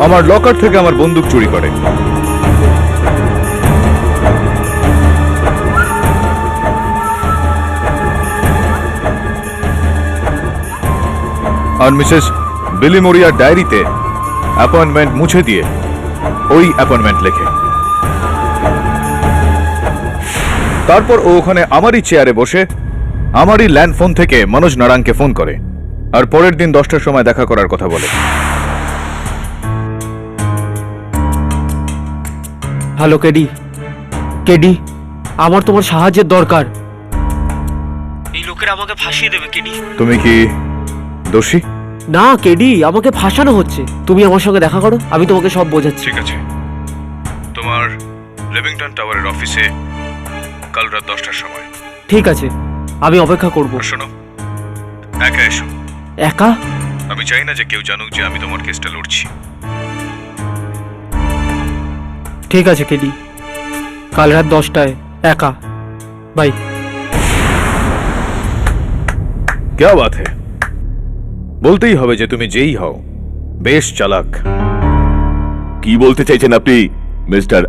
আমার লকার থেকে আমার বন্দুক চুরি করে। আর মিসেস বিলি মরিয়ার ডায়েরিতে অ্যাপয়েন্টমেন্ট মুছে দিয়ে ওই অ্যাপয়েন্টমেন্ট লেখে। তারপর ও ওখানে আমারই চেয়ারে বসে আমারই ল্যান্ড ফোন থেকে মনোজ নারাংকে ফোন করে আর পরের দিন 10টার সময় দেখা করার কথা বলে। হ্যালো কেডি, কেডি, আমার তোমার সাহায্যের দরকার। এই লোকেরা আমাকে ফাঁসিয়ে দেবে কেডি। তুমি কি দোষী? না কেডি, আমাকে ফাঁসানো হচ্ছে। তুমি আমার সঙ্গে দেখা করো, আমি তোমাকে সব বোঝাচ্ছি। ঠিক আছে, তোমার লিভিংটন টাওয়ারের অফিসে কাল রাত 10টার সময়। ঠিক আছে, আমি অপেক্ষা করব। শোনো, একা এসো। একা? আমি চাই না যে কেউ জানুক যে আমি তোমার কেসটা লড়ছি। ঠিক আছে কেডি, কাল রাত 10টায় একা। বাই। क्या बात है, বলতেই হবে যে তুমি যেই হও বেশ চালাক। কি বলতে চাইছেন আপনি mister?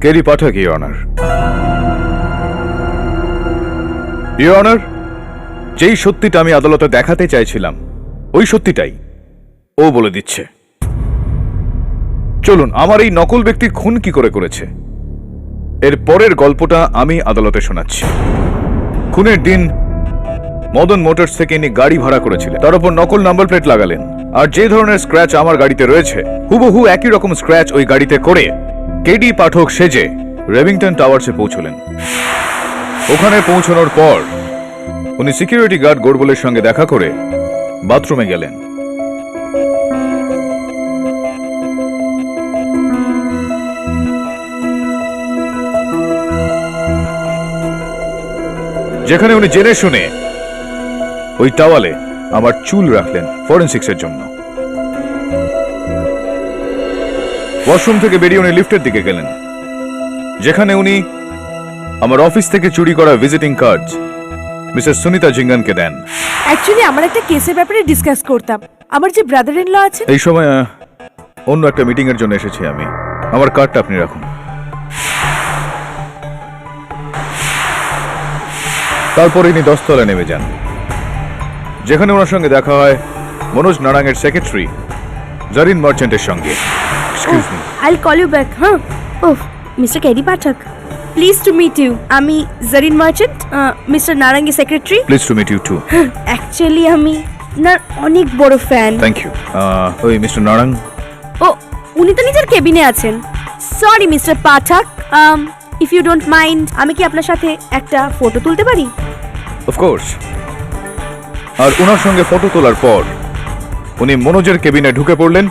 KD Pathak, your honour. Your honour, যেই সত্যিটা আমি আদালতে দেখাতে চাইছিলাম ওই সত্যিটাই ও বলে দিচ্ছে। চলুন, আমার এই নকল ব্যক্তি খুন কি করে করেছে এর পরের গল্পটা আমি আদালতে শোনাচ্ছি। খুনের দিন মদন মোটরস থেকে ইনি গাড়ি ভাড়া করেছিলেন, তার উপর নকল নাম্বার প্লেট লাগালেন। আর যে ধরনের স্ক্র্যাচ আমার গাড়িতে রয়েছে হুবহু একই রকম স্ক্র্যাচ ওই গাড়িতে করে কেডি পাঠক সেজে রেভিংটন টাওয়ার্সে পৌঁছলেন। ওখানে পৌঁছানোর পর উনি সিকিউরিটি গার্ড গোডবোলের সঙ্গে দেখা করে বাথরুমে গেলেন। যেখানে উনি জেনে শুনে ওই টাওয়ালে আমার চুল রাখলেন ফরেনসিক্সের জন্য। ওয়াশরুম থেকে বেরিয়ে উনি লিফটের দিকে গেলেন, যেখানে উনি আমার অফিস থেকে চুরি করা ভিজিটিং কার্ড মিসেস সুনিতা জিঙ্গানকে দেন। অ্যাকচুয়ালি আমার একটা কেসের ব্যাপারে ডিসকাস করতাম। আমার যে ব্রাদার ইন ল আছে। এই সময় অন্য একটা মিটিং এর জন্য এসেছি আমি। আমার কার্ডটা আপনি রাখুন। তারপর ইনি 10 তলায় নেমে যান, যেখানে ওনার সঙ্গে দেখা হয় মনোজ নারাংয়ের সেক্রেটারি জারিন মার্চেন্টের সঙ্গে। Excuse me, I'll call you back, huh? Oh, Mr. Kedi Pathak. Pleased to meet you. আমি জারিন মার্চেন্ট, মিস্টার নারাঙ্গের secretary. Please to meet you too. Actually আমি নার অনেক বড় ফ্যান। Thank you. ওই মিস্টার নারাং। ও, উনি তো নিজের কেবিনে আছেন। Sorry Mr Pathak, if you don't mind, আমি কি আপনার সাথে একটা ফটো তুলতে পারি? অফকোর্স। আর ওনার সঙ্গে ফটো তোলার পর উনি মনোজের কেবিনে ঢুকে পড়লেন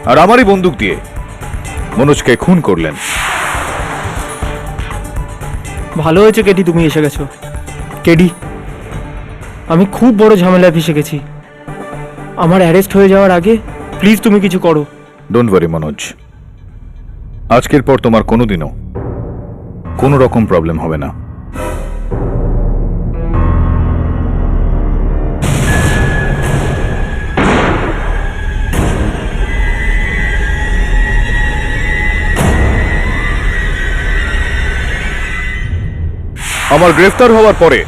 আর আমারই বন্দুক দিয়ে মনোজকে খুন করলেন। ভালো হয়েছে কেডি তুমি এসে গেছো। কেডি, আমি খুব বড় ঝামেলায় ফেসে গেছি। আমার অ্যারেস্ট হয়ে যাওয়ার আগে প্লিজ তুমি কিছু করো। ডোন্ট ওয়ারি মনোজ, আজকের পর তোমার কোনোদিনও কোনো রকম প্রবলেম হবে না। আমার গ্রেফতার হওয়ার পরে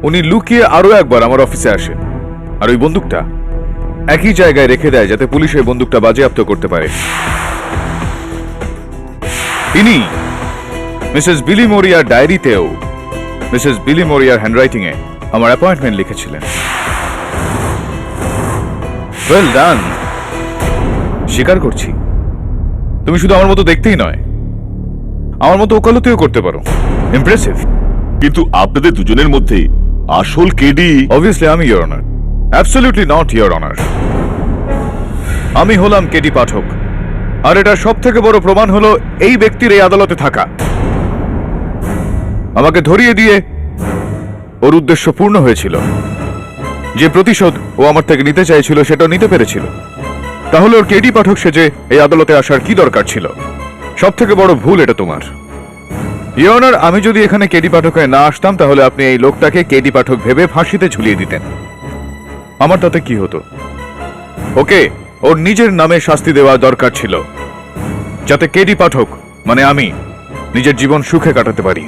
উনি লুকিয়ে আরো একবার আমার অফিসে আসেন আর ওই বন্দুকটা একই জায়গায় রেখে দেয় যাতে পুলিশ এই বন্দুকটা বাজেয়াপ্ত করতে পারে। তিনি মিসেস বিলি মরিয়ার ডায়েরিতেও মিসেস বিলি মরিয়ার হ্যান্ডরাইটিং এ আমার অ্যাপয়েন্টমেন্ট লিখেছিলেন। ওয়েল ডান, স্বীকার করছি তুমি শুধু আমার মতো দেখতেই নয়, আমার মতো ওকালতিও করতে পারো। ইমপ্রেসিভ। কিন্তু আপনাদের দুজনের মধ্যে আসল কেডি অবভিয়াসলি আমি, your honour. Absolutely not, your honour. আমি হলাম কেডি পাঠক, আর এটা সব থেকে বড় প্রমাণ হলো এই ব্যক্তির এই আদালতে থাকা। আমাকে ধরিয়ে দিয়ে ওর উদ্দেশ্য পূর্ণ হয়েছিল। যে প্রতিশোধ ও আমার থেকে নিতে চাইছিল সেটাও নিতে পেরেছিল। তাহলে ওর কেডি পাঠক সেজে এই আদালতে আসার কি দরকার ছিল? সব থেকে বড় ভুল এটা তোমার, ইওর অনার। আমি যদি এখানে কেডি পাঠক হয়ে না আসতাম তাহলে আপনি এই লোকটাকে কেডি পাঠক ভেবে ফাঁসিতে ঝুলিয়ে দিতেন। আমার তাতে কি হতো? ওকে ওর নিজের নামে শাস্তি দেওয়া দরকার ছিল, যাতে কেডি পাঠক মানে আমি নিজের জীবন সুখে কাটাতে পারি।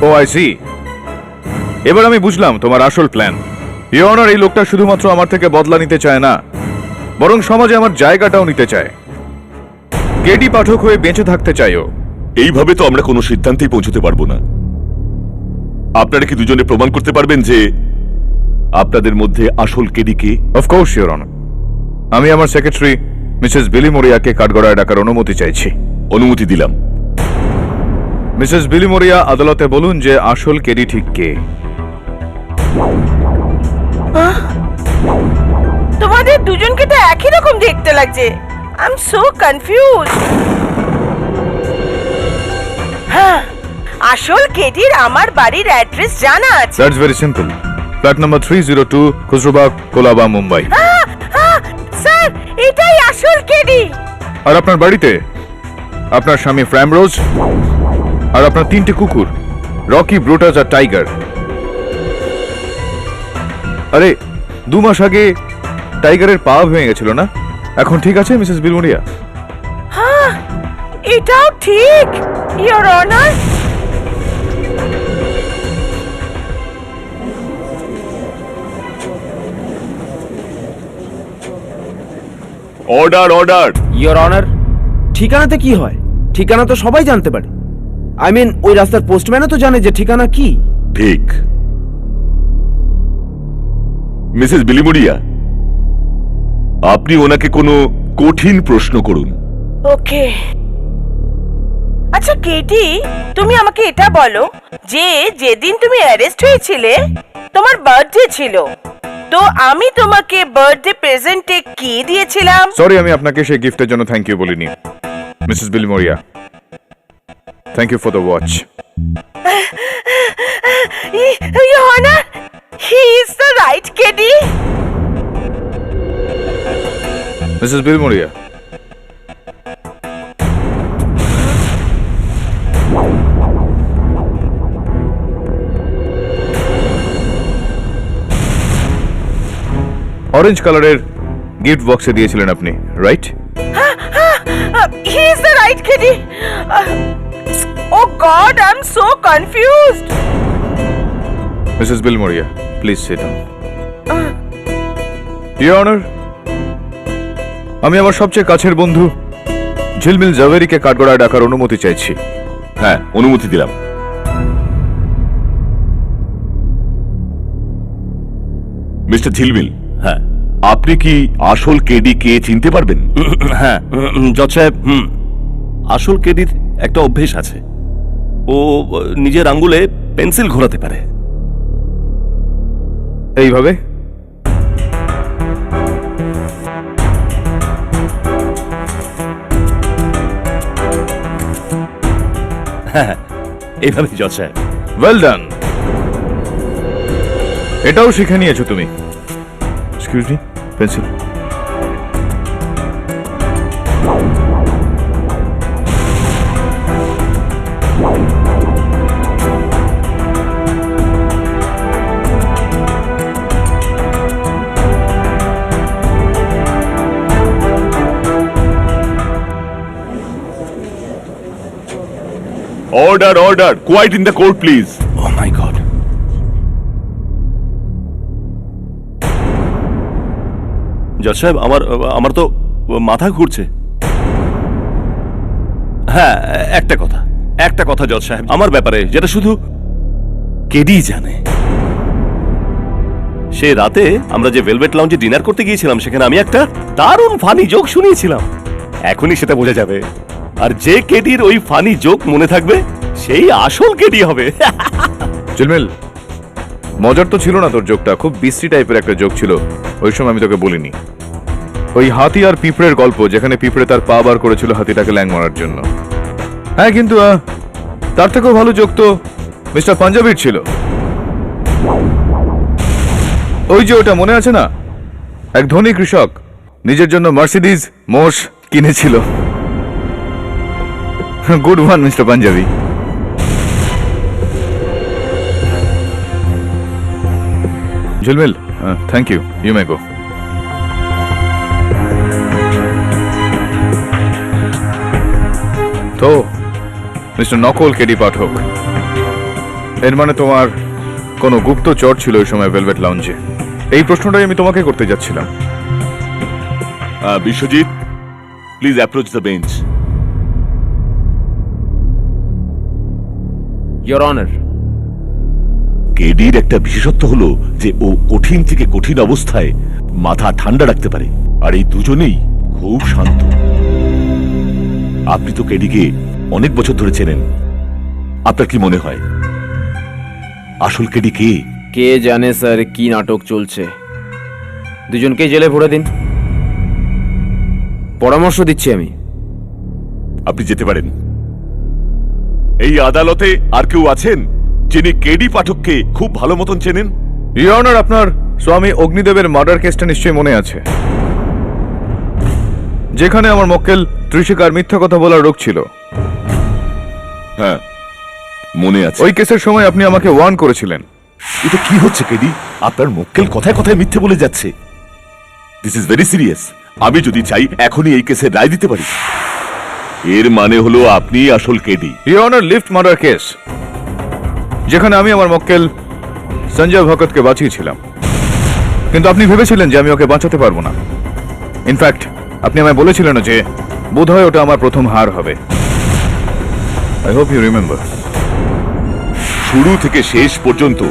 ও আই সি, এবার আমি বুঝলাম তোমার আসল প্ল্যান। ইওর অনার, এই লোকটা শুধুমাত্র আমার থেকে বদলা নিতে চায় না, বরং সমাজে আমার জায়গাটাও নিতে চায়। কেডি পাঠক হয়ে বেঁচে থাকতে চায় ও। এইভাবে তো আমরা কোনো সিদ্ধান্তেই পৌঁছতে পারবো না। আপনারা কি দুজনে প্রমাণ করতে পারবেন যে আপনাদের মধ্যে আসল কেডি কে? Of course your honour. আমি আমার সেক্রেটারি মিসেস বিলি মরিয়াকে কাঠগড়ায় ডাকার অনুমতি চাইছি। অনুমতি দিলাম। মিসেস বিলি মরিয়া, আদালতে বলুন যে আসল কেডি ঠিক কে। তোমাদের দুজনকে তো একই রকম দেখতে লাগছে। I am so confuse. হ্যাঁ, আসল কেডির আমার বাড়ির অ্যাড্রেস জানা আছে। That's very simple. Flat number 302, Khusrubagh, Colaba, Mumbai. Sir, এটাই আসল কেডি। আর আপনার বাড়িতে আপনার স্বামী ফ্র্যামরোজ আর আপনার 3টে কুকুর, রকি, ব্রুটাস আর টাইগার। আরে 2 মাস আগে টাইগারের পা ভেঙে গেছিল না? এখন ঠিক আছে মিসেস বিলি মরিয়া? হ্যাঁ, এটাও ঠিক, your honour. Order, order. Your honour, ঠিকানাতে কি হয়? ঠিকানা তো সবাই জানতে পারে। আই মিন, ওই রাস্তার পোস্টম্যানও তো জানে যে ঠিকানা কি। ঠিক। মিসেস বিলিমুরিয়া, আপনি ওনাকে কোনো কঠিন প্রশ্ন করুন। ওকে। আচ্ছা কেডি, তুমি আমাকে এটা বলো যে যেদিন তুমি অ্যারেস্ট হয়েছিলে তোমার বার্থডে ছিল, তো আমি তোমাকে বার্থডে প্রেজেন্টে কি দিয়েছিলাম? সরি, আমি আপনাকে সেই গিফটের জন্য থ্যাংক ইউ বলিনি Mrs Billy Moria. Thank you for the watch. Your honour, he is the right KD. Mrs Billy Moria, orange কালারের গিফট বক্সে দিয়েছিলেন আপনি, right? He is the right KD. Oh God, I am so confused. Mrs Billy Moria, please sit down. Your honour, আমি আমার সবচেয়ে কাছের বন্ধু ঝিলমিল জাভেরিকে কাঠগড়ায় ডাকার অনুমতি চাইছি। হ্যাঁ, অনুমতি দিলাম। মিস্টার ঝিলমিল, হ্যাঁ আপনি কি আসল কেডি কে চিনতে পারবেন? হ্যাঁ জজ সাহেব, আসল কেডির একটা অভ্যেস আছে। ও নিজের আঙ্গুলে পেন্সিল ঘোরাতে পারে। এইভাবে? হ্যাঁ, এইভাবে জজ সাহেব। Well done. এটাও শিখে নিয়েছো তুমি। Excuse me, pencil. Order, order. Quiet in the court please. Oh my God, জজ সাহেব আমার আমার তো মাথা ঘুরছে। হ্যাঁ, একটা কথা জজ সাহেব, আমার ব্যাপারে যেটা শুধু কেডি জানে। সে রাতে আমরা যে ভেলভেট লাউঞ্জে ডিনার করতে গিয়েছিলাম, সেখানে আমি একটা দারুণ ফানি জোক শুনিয়েছিলাম। এখনই সেটা বোঝা যাবে, আর যে কেডির ওই ফানি জোক মনে থাকবে সেই আসল কেডি হবে। ঝিলমিল, মজার তো ছিল না তোর জোকটা, খুব বিশ্রী টাইপের একটা জোক ছিল। ওই সময় আমি তোকে বলিনি। ওই হাতি আর পিঁপড়ের গল্প, যেখানে পিঁপড়ে তার পা বার করেছিল হাতিটাকে ল্যাং মারার জন্য। হ্যাঁ, কিন্তু তার থেকেও ভালো জোক তো মিস্টার পাঞ্জাবির ছিল। ওই যে ওটা মনে আছে না, এক ধনী কৃষক নিজের জন্য মার্সিডিজ মোষ কিনেছিল। Good one mister Punjabi. Jhilmil, thank you, you may go. তো মিস্টার নকল কেডি পাঠক, এর মানে তোমার কোনো গুপ্তচর ছিল ওই সময় ভেলভেট লাউঞ্জে? এই প্রশ্নটাই আমি তোমাকে করতে যাচ্ছিলাম। Biswajit, please approach the bench. Your honour. কেডির একটা বিশেষত্ব হলো যে ও কঠিন থেকে কঠিন অবস্থায় মাথা ঠান্ডা রাখতে পারে, আর এই দুজনেই খুব শান্ত। আপনি তো কেডিকে অনেক বছর ধরে চেনেন, আপনার কি মনে হয় আসল কেডি কে? কে জানে স্যার কি নাটক চলছে। দুজনকেই জেলে ভরে দিন, পরামর্শ দিচ্ছি আমি। আপনি যেতে পারেন। এই আদালতে আর কেউ আছেন যিনি কেডি পাঠককে খুব ভালো মতন চেনেন? ইয়োর অনার, আপনার স্বামী অগ্নিদেবের মার্ডার কেসটা নিশ্চয়ই মনে আছে, যেখানে আমার মক্কেল ত্রিশিকার মিথ্যা কথা বলার রোগ ছিল। হ্যাঁ, মনে আছে। ওই কেসের সময় আপনি আমাকে ওয়ার্ন করেছিলেন। এটা কি হচ্ছে কেডি? আপনার মক্কেল কথায় কথায় মিথ্যে বলে যাচ্ছে। This is very serious. আমি যদি চাই এখনই এই কেসের রায় দিতে পারি। এর মানে হলো আপনি আসল KD. Your honour, lift murder case, যেখানে আমি আমার মক্কেল সঞ্জয় ভগতকে বাঁচিয়েছিলাম, কিন্তু আপনি ভেবেছিলেন যে আমি ওকে বাঁচাতে পারবো না। ইনফ্যাক্ট আপনি আমায় বলেছিলেন যে বোধহয় ওটা আমার প্রথম হার হবে। I hope you remember. শুরু থেকে শেষ পর্যন্ত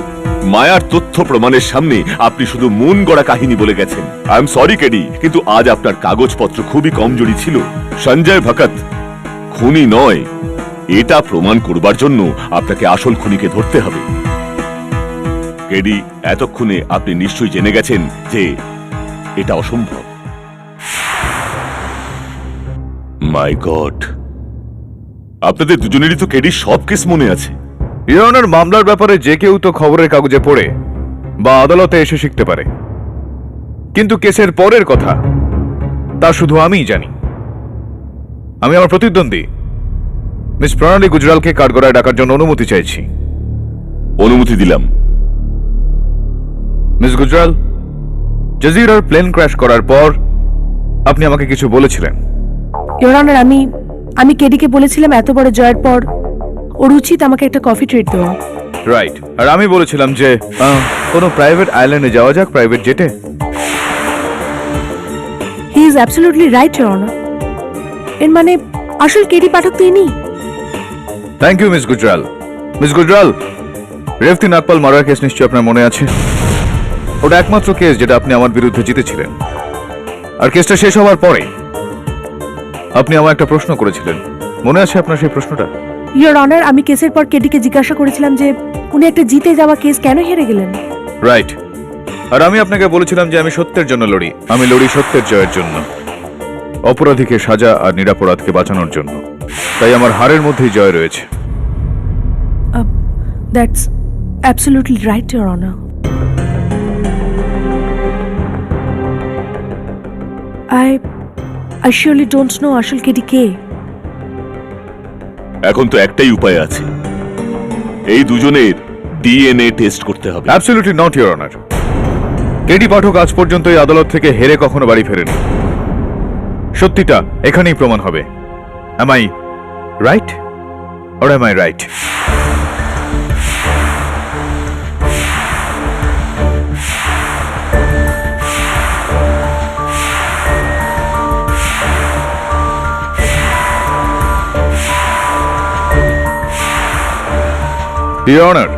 মায়ার তথ্য প্রমাণের সামনে আপনি শুধু মন গড়া কাহিনী বলে গেছেন। আই এম সরি কেডি, কিন্তু আজ আপনার কাগজপত্র খুবই কমজোরি ছিল। সঞ্জয় ভগত খুনি নয়, এটা প্রমাণ করবার জন্য আপনাকে আসল খুনিকে ধরতে হবে। কেডি, এতক্ষণে আপনি নিশ্চয়ই জেনে গেছেন যে এটা অসম্ভব। মাই গড, আপনাদের দুজনেরই তো কেডির সব কেস মনে আছে। ইয়োর অনার, মামলার ব্যাপারে যে কেউ তো খবরের কাগজে পড়ে বা আদালতে এসে শিখতে পারে, কিন্তু কেসের পরের কথা তা শুধু আমিই জানি। আমি আমার প্রতিদ্বন্দ্বী মিস প্রণালী গুজরালকে কাঠগড়ায় ডাকার জন্য অনুমতি চাইছি। অনুমতি দিলাম। মিস গুজরাল, জাজিরার প্লেন ক্র্যাশ করার পর আপনি আমাকে কিছু বলেছিলেন। ইয়োর অনার, আমি কেডিকে বলেছিলাম এত বড় জয়ের পর ওর উচিত আমাকে একটা কফি ট্রিট দেওয়া। রাইট, আর আমি বলেছিলাম যে কোনো প্রাইভেট আইল্যান্ডে যাওয়া যাক, প্রাইভেট জেটে। He is absolutely right your honour. এর মানে আসল কেডি পাঠক তো ইনি। Thank you Miss Gujral. Miss Gujral, Revati Nagpal murder case নিশ্চয়ই আপনার মনে আছে। ওটা একমাত্র কেস যেটা আপনি আমার বিরুদ্ধে জিতেছিলেন। আর কেসটা শেষ হওয়ার পরে আপনি আমায় একটা প্রশ্ন করেছিলেন, মনে আছে আপনার সেই প্রশ্নটা? ইয়োর অনার, আমি কেসের পর কেডিকে জিজ্ঞাসা করেছিলাম যে উনি একটা জিতে যাওয়া কেস কেন হেরে গেলেন। রাইট, আর আমি আপনাকে বলেছিলাম যে আমি সত্যের জন্য লড়ি। আমি লড়ি সত্যের জয়ের জন্য, অপরাধীকে সাজা আর নিরাপরাধকে বাঁচানোর জন্য। তাই আমার হারের মধ্যেই জয় রয়েছে। That's absolutely right your honour. I surely don't know আসল কেডি কে। এখন তো একটাই উপায় আছে, এই দুজনের ডিএনএ টেস্ট করতে হবে। Absolutely not your honour. KD Pathak আজ পর্যন্ত এই আদালত থেকে হেরে কখনো বাড়ি ফেরেনি। সত্যিটা এখানেই প্রমাণ হবে। Am I right or am I right? Your honour,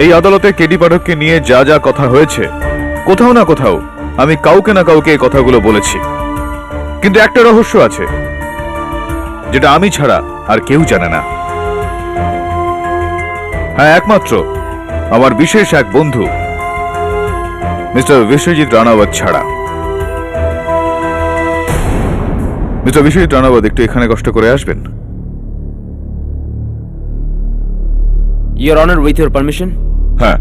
এই আদালতে কেডি পাঠককে নিয়ে যা যা কথা হয়েছে, কোথাও না কোথাও আমি কাউকে না কাউকে এই কথাগুলো বলেছি, কিন্তু একটা রহস্য আছে যেটা আমি ছাড়া আর কেউ জানে না। হ্যাঁ, একমাত্র আমার বিশেষ এক বন্ধু মিস্টার বিশ্বজিৎ রানাওয়াত ছাড়া। মিস্টার বিশ্বজিৎ রানাওয়াত, একটু এখানে কষ্ট করে আসবেন। Your honour, with your permission. হ্যাঁ,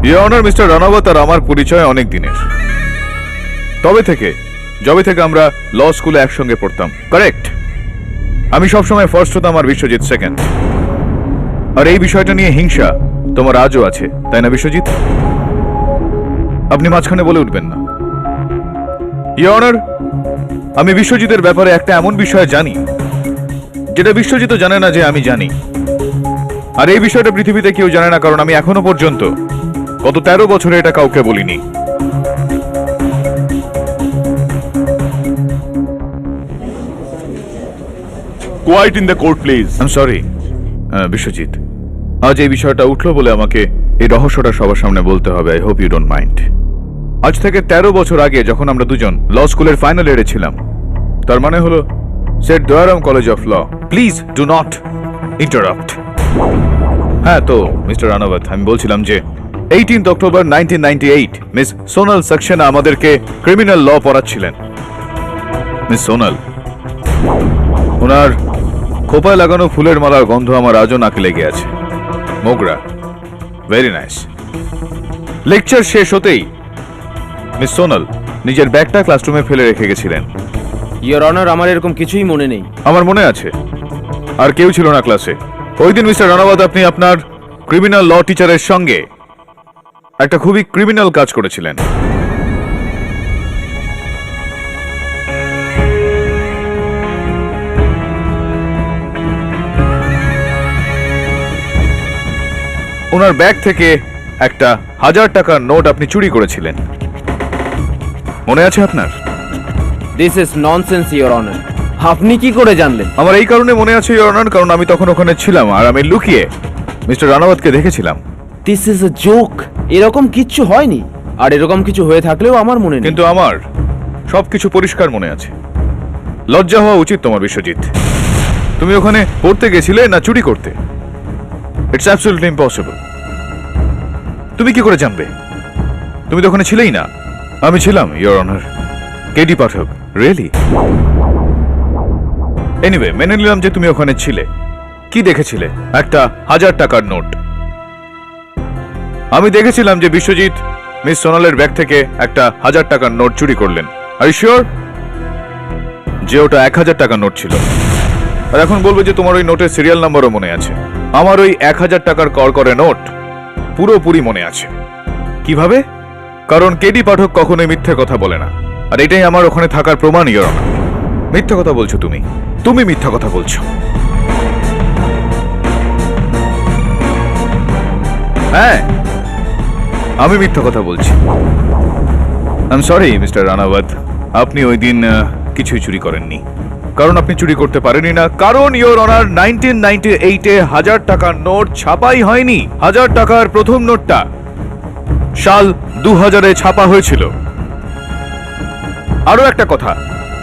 ইওর অনার, মিস্টার রানাওয়াত আর আমার পরিচয় অনেক দিনের। যবে থেকে আমরা ল স্কুলে একসঙ্গে পড়তাম। কারেক্ট। আমি সবসময় ফার্স্ট হতাম আর বিশ্বজিৎ সেকেন্ড। আর এই বিষয়টা নিয়ে হিংসা তোমার আজও আছে, তাই না বিশ্বজিৎ? আপনি মাঝখানে বলে উঠবেন না। ইওর অনার, আমি বিশ্বজিতের ব্যাপারে একটা এমন বিষয় জানি যেটা বিশ্বজিৎও জানে না যে আমি জানি। আর এই বিষয়টা পৃথিবীতে কেউ জানে না, কারণ আমি এখনো পর্যন্ত গত 13 বছরে এটা কাউকে বলিনি। Quiet in the court please. I am sorry Biswajit, আজ এই বিষয়টা উঠলো বলে আমাকে এই রহস্যটা সবার সামনে বলতে হবে। I hope you don't mind. আজ থেকে 13 বছর আগে যখন আমরা দুজন ল স্কুলের ফাইনাল ইয়ারে ছিলাম, তার মানে হলো Seth Dayaram college of law. Please do not interrupt. হ্যাঁ, তো মিস্টার রানাওয়াত, আমি বলছিলাম যে 18 অক্টোবর 1998 মিস সোনাল সাক্সেনা আমাদেরকে ক্রিমিনাল ল পড়াচ্ছিলেন। মিস সোনাল, ওনার খোপায় লাগানো ফুলের মালার গন্ধ আমার আজও নাকে লেগে আছে। Mogra, very nice. লেকচার শেষ হতেই মিস সোনাল নিজের ব্যাগটা ক্লাসরুমে ফেলে রেখে গেছিলেন। ইওর অনার, আমার এরকম কিছুই মনে নেই। আমার মনে আছে। আর কেউ ছিল না ক্লাসে ওই দিন। মিস্টার রানাওয়াত, আপনি আপনার ক্রিমিনাল ল টিচারের সঙ্গে একটা খুবই ক্রিমিনাল কাজ করেছিলেন। ওনার ব্যাগ থেকে একটা 1000 টাকার নোট আপনি চুরি করেছিলেন, মনে আছে আপনার? This is nonsense your honour. আপনি কি করে জানলেন? আমার এই কারণে মনে আছে ইওর অনার, কারণ আমি তখন ওখানে ছিলাম আর আমি লুকিয়ে মিস্টার রানাওয়াতকে দেখেছিলাম। This is a joke. এরকম কিচ্ছু হয়নি, আর এরকম কিছু হয়ে থাকলেও আমার মনে নেই। কিন্তু আমার সবকিছু পরিষ্কার মনে আছে। লজ্জা হওয়া উচিত তোমার বিশ্বজিৎ। তুমি ওখানে পড়তে গেছিলে না চুরি করতে? It's absolutely impossible. তুমি কি করে জানবে? তুমি তো ওখানে ছিলেই না। আমি ছিলাম your honour. KD Pathak, really? Anyway, মেনে নিলাম যে তুমি ওখানে ছিলে। কি দেখেছিলে? একটা 1000 টাকার নোট। আমি দেখেছিলাম যে বিশ্বজিৎ মিস সোনালের ব্যাগ থেকে একটা 1000 টাকার নোট চুরি করলেন। আর ইউ শিওর যে ওটা 1000 টাকার নোট ছিল? আর এখন বলবো যে তোমার ওই নোটের সিরিয়াল নাম্বারও মনে আছে। আমার ওই 1000 টাকার করকরে নোট পুরোপুরি মনে আছে। কিভাবে? কারণ কেডি পাঠক কখনোই মিথ্যে কথা বলে না, আর এটাই আমার ওখানে থাকার প্রমাণ। ইওর অনার, মিথ্যা কথা বলছো তুমি। তুমি মিথ্যা কথা বলছো। হ্যাঁ, আমি মিথ্যা কথা বলছি। I am sorry mister Ranaut, আপনি ওই দিন কিছুই চুরি করেননি। কারণ আপনি চুরি করতে পারেননি না, কারণ ইওর অনার 1998-এ 1000 টাকার নোট ছাপাই হয়নি। 1000 টাকার প্রথম নোটটা সাল 2000-এ ছাপা হয়েছিল। আরো একটা কথা,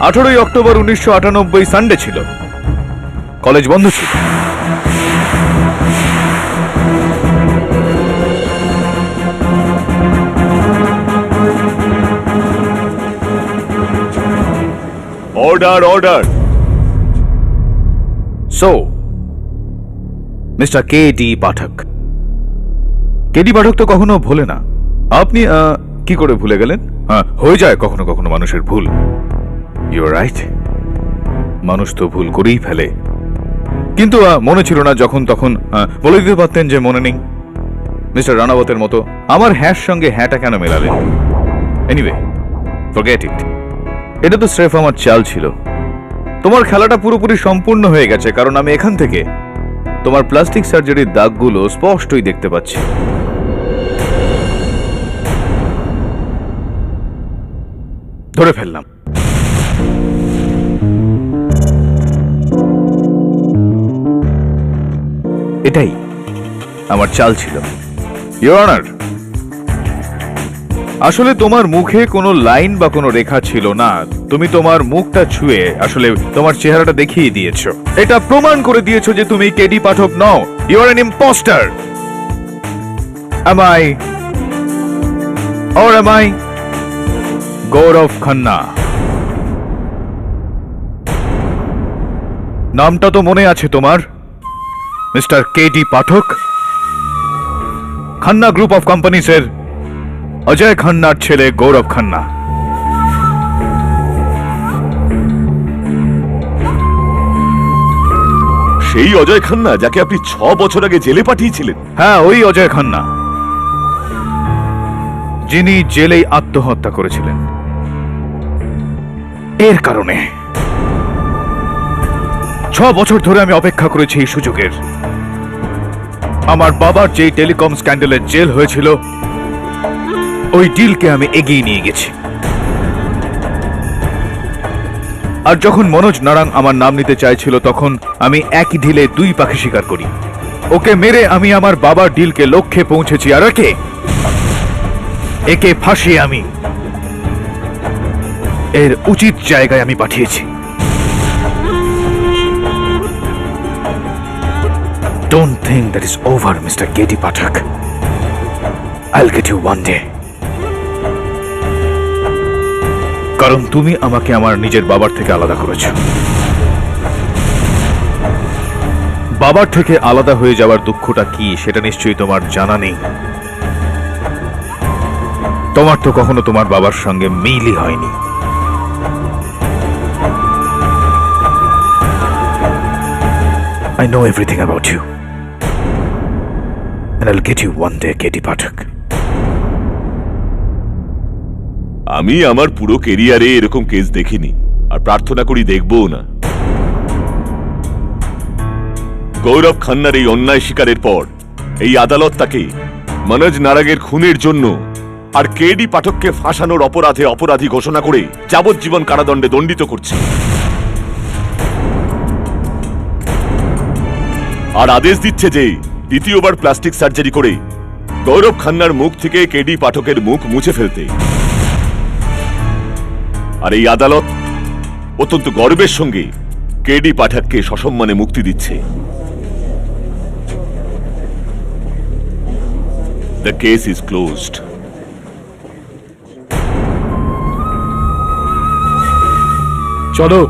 18 অক্টোবর 1998 সানডে ছিল, কলেজ বন্ধ ছিল। Order, order. So Mr KD Pathak, KD Pathak তো কখনো ভোলে না। আপনি কি করে ভুলে গেলেন? হয়ে যায় কখনো কখনো মানুষের ভুল। ইউ আর রাইট, মানুষ তো ভুল করেই ফেলে। কিন্তু মনে ছিল না যখন তখন বলে দিতে পারতেন যে মনে নেই। মিস্টার রানাওয়াতের মতো আমার হ্যাঁর সঙ্গে হ্যাঁটা কেন মেলালেন? Anyway, forget it. এটা তো স্রেফ আমার চাল ছিল। তোমার খেলাটা পুরোপুরি সম্পূর্ণ হয়ে গেছে, কারণ আমি এখান থেকে তোমার প্লাস্টিক সার্জারির দাগগুলো স্পষ্টই দেখতে পাচ্ছি। ধরে ফেললাম। এটাই আমার চাল ছিল। ইওর অনার, আসলে তোমার মুখে কোনো লাইন বা কোনো রেখা ছিল না। তুমি তোমার মুখটা ছুঁয়ে আসলে তোমার চেহারাটা দেখিয়ে দিয়েছো। এটা প্রমাণ করে দিয়েছো যে তুমি কেডি পাঠক নও। You are an impostor. Am I or am I Gaurav Khanna? নামটা তো মনে আছে তোমার, Mr KD Pathak. Khanna group of কোম্পানিজের অজয় খান্নার ছেলে গৌরব খান্না। সেই অজয় খান্না যাকে আপনি 6 বছর আগে জেলে পাঠিয়েছিলেন। হ্যাঁ, ওই অজয় খান্না, যিনি জেলেই আত্মহত্যা করেছিলেন। এর কারণে 6 বছর ধরে আমি অপেক্ষা করেছি এই সুযোগের। আমার বাবার যেই টেলিকম স্ক্যান্ডালের জেল হয়েছিল, ওই ডিলকে আমি এগিয়ে নিয়ে গেছি। আর যখন মনোজ নারাং আমার নাম নিতে চাইছিল, তখন আমি একই ঢিলে 2 পাখি শিকার করি। ওকে মেরে আমি আমার বাবার ডিলকে লক্ষ্যে পৌঁছেছি, আর একে ফাঁসিয়ে আমি এর উচিত জায়গায় আমি পাঠিয়েছি। Don't think that is over, Mr. K.D. Pathak. I'll get you one day. কারণ তুমি আমাকে আমার নিজের বাবার থেকে আলাদা করেছো। বাবার থেকে আলাদা হয়ে যাওয়ার দুঃখটা কি সেটা নিশ্চয়ই তোমার জানা নেই। তোমার তো কখনো তোমার বাবার সঙ্গে মিলই হয়নি। I know everything about you. And I'll get you one day, K.D. Pathak. আমি আমার পুরো কেরিয়ারে এরকম কেস দেখিনি, আর প্রার্থনা করি দেখবও না। গৌরব খান্নার এই অন্যায় শিকারের পর এই আদালত তাকে মনোজ নারাগের খুনের জন্য আর কেডি পাঠককে ফাঁসানোর অপরাধে অপরাধী ঘোষণা করে যাবজ্জীবন কারাদণ্ডে দণ্ডিত করছে। আর আদেশ দিচ্ছে যে দ্বিতীয়বার প্লাস্টিক সার্জারি করে গৌরব খান্নার মুখ থেকে কেডি পাঠকের মুখ মুছে ফেলতে। আর এই আদালত অত্যন্ত গর্বের সঙ্গে কেডি পাঠককে সসম্মানে মুক্তি দিচ্ছে। The case is closed. চলো।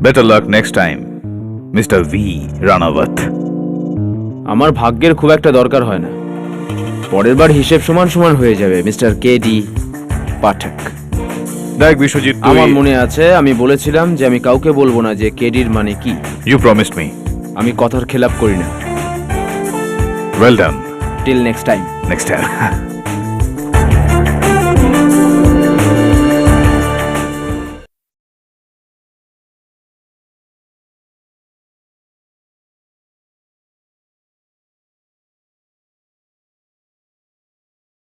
Better luck next time, Mr. V. Ranawat. আমার ভাগ্যের খুব একটা দরকার হয় না। পরের বার হিসেব সমান সমান হয়ে যাবে, মিস্টার কেডি পাঠক। দেখ বিশ্বজিৎ, আমার মনে আছে আমি বলেছিলাম যে আমি কাউকে বলবো না যে কেডির মানে কি। You promised me. আমি কথার খেলাপ করি না। Well done. Till next time. Next time.